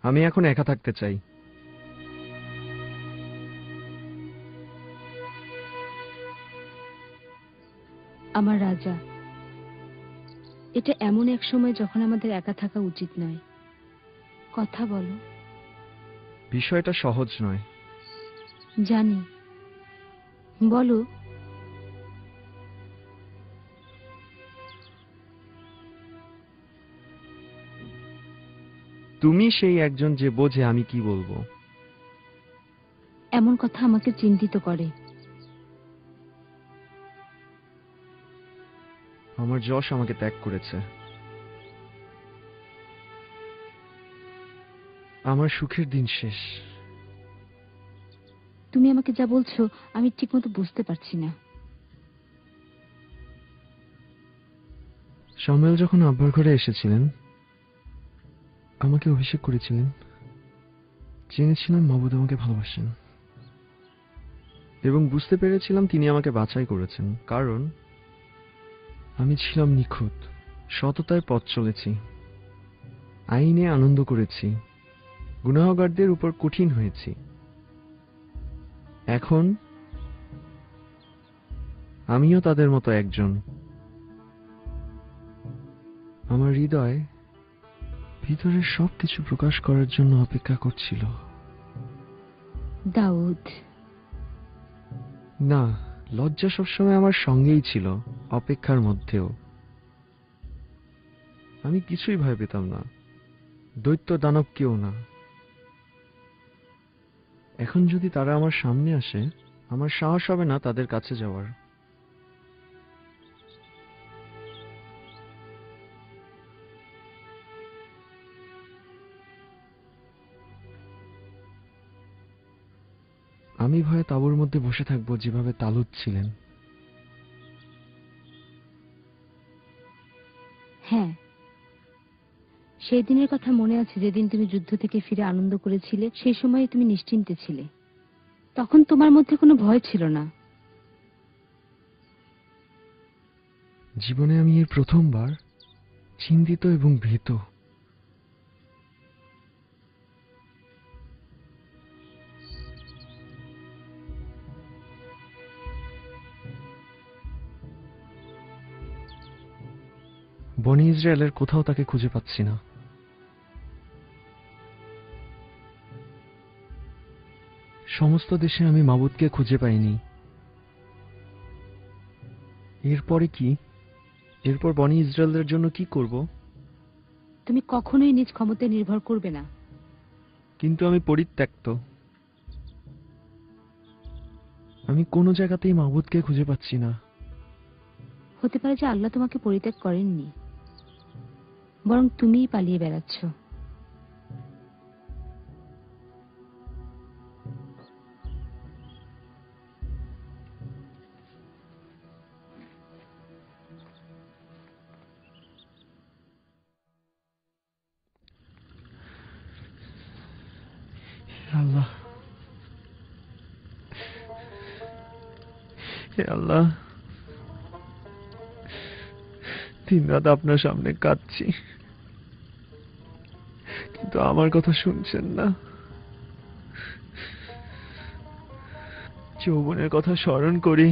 আমি এখন একা থাকতে চাই। আমার রাজা, এটা এমন এক সময় যখন আমাদের একা থাকা উচিত নয়। কথা বলো। বিষয়টা সহজ নয়। জানি, বলো। তুমি সেই একজন যে বোঝে আমি কি বলবো। এমন কথা আমাকে চিন্তিত করে। আমার যশ আমাকে ত্যাগ করেছে। আমার সুখের দিন শেষ। তুমি আমাকে যা বলছো আমি ঠিকমতো বুঝতে পারছি না। শামুয়েল যখন আব্বার ঘরে এসেছিলেন, আমাকে অভিষেক করেছিলেন, জেনেছিলাম মাবুদ আমাকে ভালোবাসেন এবং বুঝতে পেরেছিলাম তিনি আমাকে বাছাই করেছেন, কারণ আমি ছিলাম নিখুঁত, সততায় পথ চলেছি, আইনে আনন্দ করেছি, গুনাহগারদের উপর কঠিন হয়েছি। এখন আমিও তাদের মতো একজন। আমার হৃদয় ভিতরের সবকিছু প্রকাশ করার জন্য অপেক্ষা করছিল। দাউদ। না, লজ্জা সবসময় আমার সঙ্গেই ছিল, অপেক্ষার মধ্যেও। আমি কিছুই ভয় পেতাম না, দৈত্য দানব কেউ না। এখন যদি তারা আমার সামনে আসে, আমার সাহস হবে না তাদের কাছে যাওয়ার। আমি ভয়ে তাঁবুর মধ্যে বসে থাকবো যেভাবে তালুত ছিলেন। হ্যাঁ, সেই দিনের কথা মনে আছে যেদিন তুমি যুদ্ধ থেকে ফিরে আনন্দ করেছিলে। সেই সময় তুমি নিশ্চিন্তে ছিলে, তখন তোমার মধ্যে কোনো ভয় ছিল না। জীবনে আমি এর প্রথমবার চিন্তিত এবং ভীত। বনি ইসরায়েলের কোথাও তাকে খুঁজে পাচ্ছি না। সমস্ত দেশে আমি মাবুদকে খুঁজে পাইনি। এরপরে কি? এরপর বনি ইসরায়েলের জন্য কি করব? তুমি কখনোই নিজ ক্ষমতায় নির্ভর করবে না। কিন্তু আমি পরিত্যক্ত। আমি কোনো জায়গাতেই মাবুদকে খুঁজে পাচ্ছি না। হতে পারে যে আল্লাহ তোমাকে পরিত্যাগ করেননি, বরং তুমিই পালিয়ে বেড়াচ্ছ। আল্লাহ, হে আল্লাহ, দিন রাত আপনার সামনে কাঁদছি। তো আমার কথা শুনছেন না। যৌবনের কথা স্মরণ করি,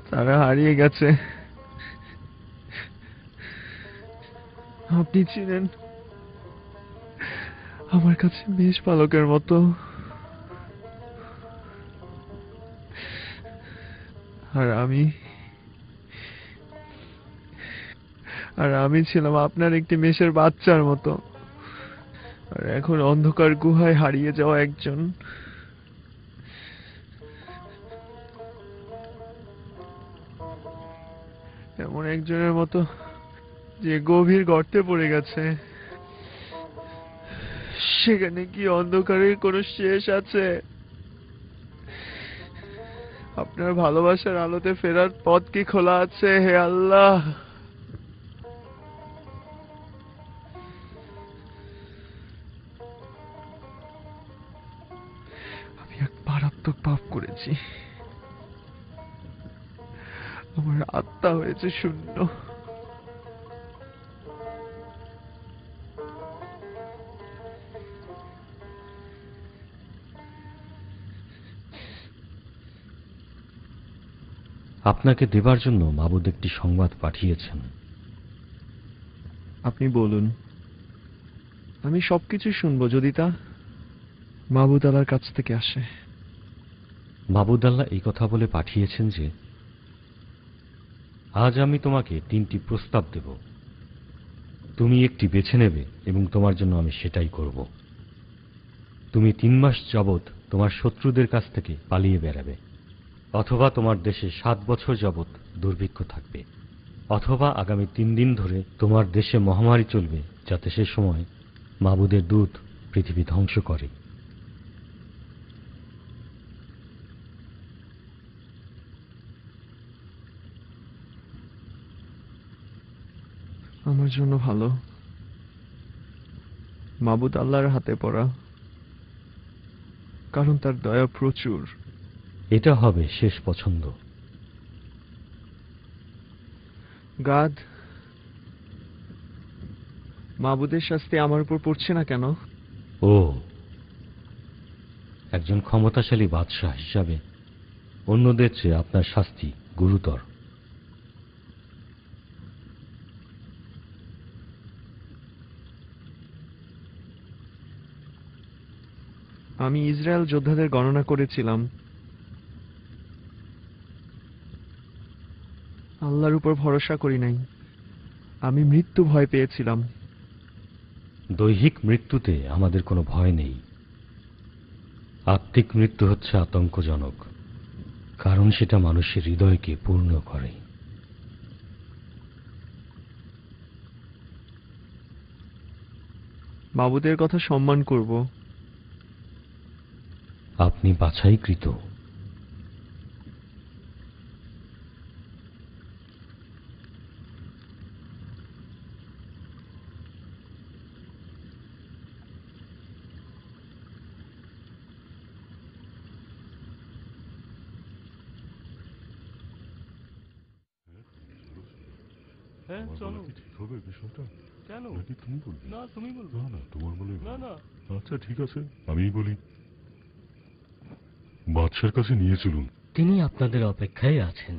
তারা হারিয়ে গেছে। আপনি ছিলেন আমার কাছে মেষ পালকের মতো, আর আমি ছিলাম আপনার একটি মেষের বাচ্চার মতো। আর এখন অন্ধকার গুহায় হারিয়ে যাওয়া একজন। এমন একজনের মতো যে গভীর গর্তে পড়ে গেছে। সেখানে কি অন্ধকারের কোনো শেষ আছে? আপনার ভালোবাসার আলোতে ফেরার পথ কি খোলা আছে? হে আল্লাহ, আমি এক মারাত্মক পাপ করেছি। আমার আত্মা হয়েছে শূন্য। আপনাকে দেবার জন্য মাবুদ একটি সংবাদ পাঠিয়েছেন। আপনি বলুন, আমি সবকিছু শুনবো যদি তা মাবুদ আল্লাহর কাছ থেকে আসে। মাবুদ আল্লাহ এই কথা বলে পাঠিয়েছেন যে আজ আমি তোমাকে 3টি প্রস্তাব দেব, তুমি একটি বেছে নেবে এবং তোমার জন্য আমি সেটাই করব। তুমি 3 মাস যাবৎ তোমার শত্রুদের কাছ থেকে পালিয়ে বেড়াবে, অথবা তোমার দেশে 7 বছর যাবৎ দুর্ভিক্ষ থাকবে, অথবা আগামী 3 দিন ধরে তোমার দেশে মহামারী চলবে, যাতে সে সময় মাবুদের দূত পৃথিবী ধ্বংস করে। আমার জন্য ভালো মাবুদ আল্লাহর হাতে পড়া, কারণ তার দয়া প্রচুর। এটা হবে শেষ পছন্দ। গাদ, মাবুদের শাস্তি আমার উপর পড়ছে না কেন? ও, একজন ক্ষমতাশালী বাদশাহ হিসাবে অন্যদের চেয়ে আপনার শাস্তি গুরুতর। আমি ইসরায়েল যোদ্ধাদের গণনা করেছিলাম। আল্লাহর উপর ভরসা করি নাই। আমি মৃত্যু ভয় পেয়েছিলাম। দৈহিক মৃত্যুতে আমাদের কোনো ভয় নেই। আত্মিক মৃত্যু হচ্ছে আতঙ্কজনক, কারণ সেটা মানুষের হৃদয়কে পূর্ণ করে। মাবুদের কথা সম্মান করব। আপনি বাছাইকৃত। হ্যাঁ চলো। ঠিক হবে বিষয়টা? কেন? নাকি তুমি বলবে? না তুমি বলবে। না না, তোমার বলে না না। আচ্ছা ঠিক আছে, আমিই বলি। বাদশার কাছে নিয়ে চলুন। তিনি আপনাদের অপেক্ষায় আছেন।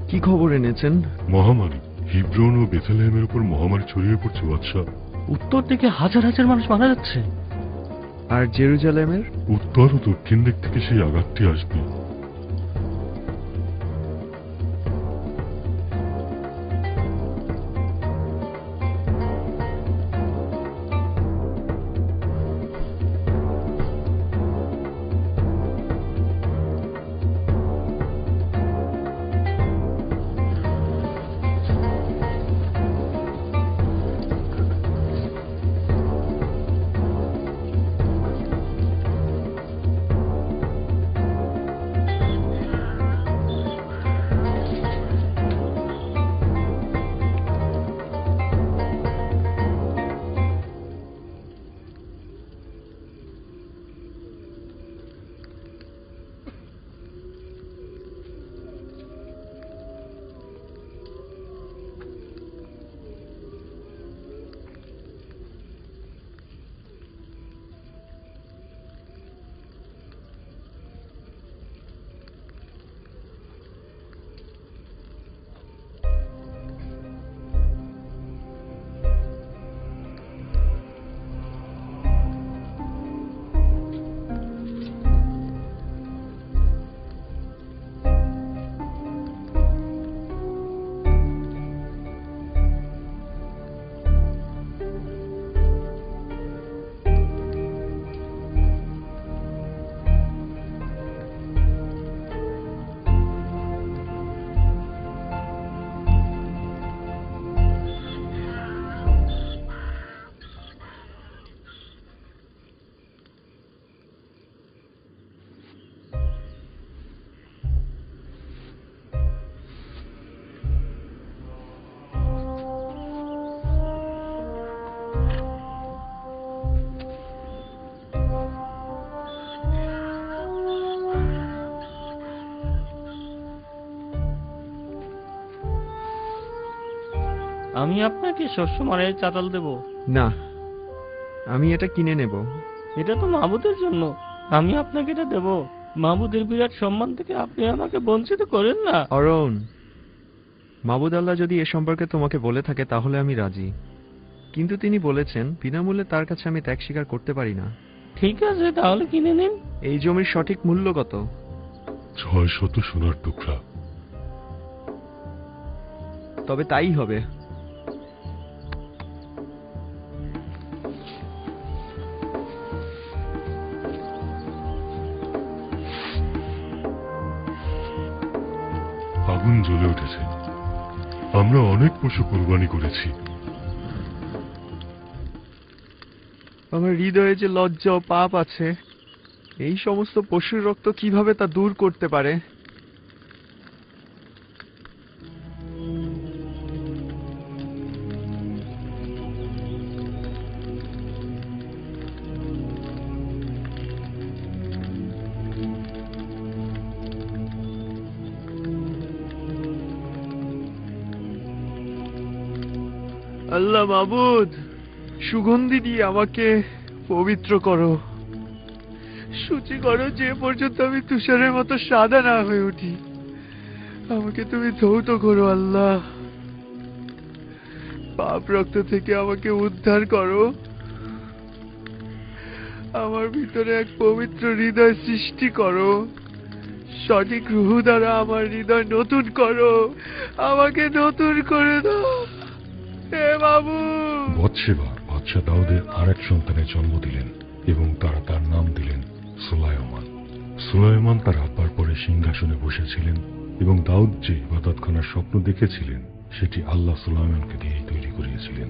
কি খবর এনেছেন? মহামারী। হিব্রন ও বেথলেহেমের উপর মহামারী ছড়িয়ে পড়ছে বাদশাহ। উত্তর দিকে হাজার হাজার মানুষ মারা যাচ্ছে। আর জেরুজালেমের? উত্তর ও দক্ষিণ দিক থেকে সেই আঘাতটি আসবে। আমি আপনাকে শস্য মারাই চাতাল দেব? না, আমি এটা কিনে নেব। এটা তো মাহবুদের জন্য, আমি আপনাকে এটা দেব। মাহবুদের বিরাট সম্মান থেকে আপনি আমাকে বঞ্চিত করেন না। অরুণ, মাবুদ আল্লাহ যদি এ সম্পর্কে তোমাকে বলে থাকে তাহলে আমি রাজি, কিন্তু তিনি বলেছেন বিনামূল্যে তার কাছে আমি ত্যাগ স্বীকার করতে পারি না। ঠিক আছে, তাহলে কিনে নিন। এই জমির সঠিক মূল্য কত? 600 সোনার টুকরা। তবে তাই হবে। আগুন জ্বলে উঠেছে। আমরা অনেক পশু কোরবানি করেছি। আমার হৃদয়ে যে লজ্জা ও পাপ আছে, এই সমস্ত পশুর রক্ত কিভাবে তা দূর করতে পারে? আল্লাহ মাবুদ, সুগন্ধি দিয়ে আমাকে পবিত্র করো, শুচি করো, যে পর্যন্ত আমি তুষারের মতো সাদা না হয়ে উঠি। আমাকে তুমি ধৌত করো আল্লাহ, পাপ রক্ত থেকে আমাকে উদ্ধার করো। আমার ভিতরে এক পবিত্র হৃদয় সৃষ্টি করো, সঠিক রূহ দ্বারা আমার হৃদয় নতুন করো, আমাকে নতুন করে দাও হে বাবু। বৎসেবা বাদশাহ দাউদের আরেক সন্তানের জন্ম দিলেন এবং তারা তার নাম দিলেন সুলাইমান। সুলাইমান তার আব্বার পরে সিংহাসনে বসেছিলেন এবং দাউদ যে ইবাদতখানার স্বপ্ন দেখেছিলেন সেটি আল্লাহ সুলাইমানকে দিয়েই তৈরি করিয়েছিলেন।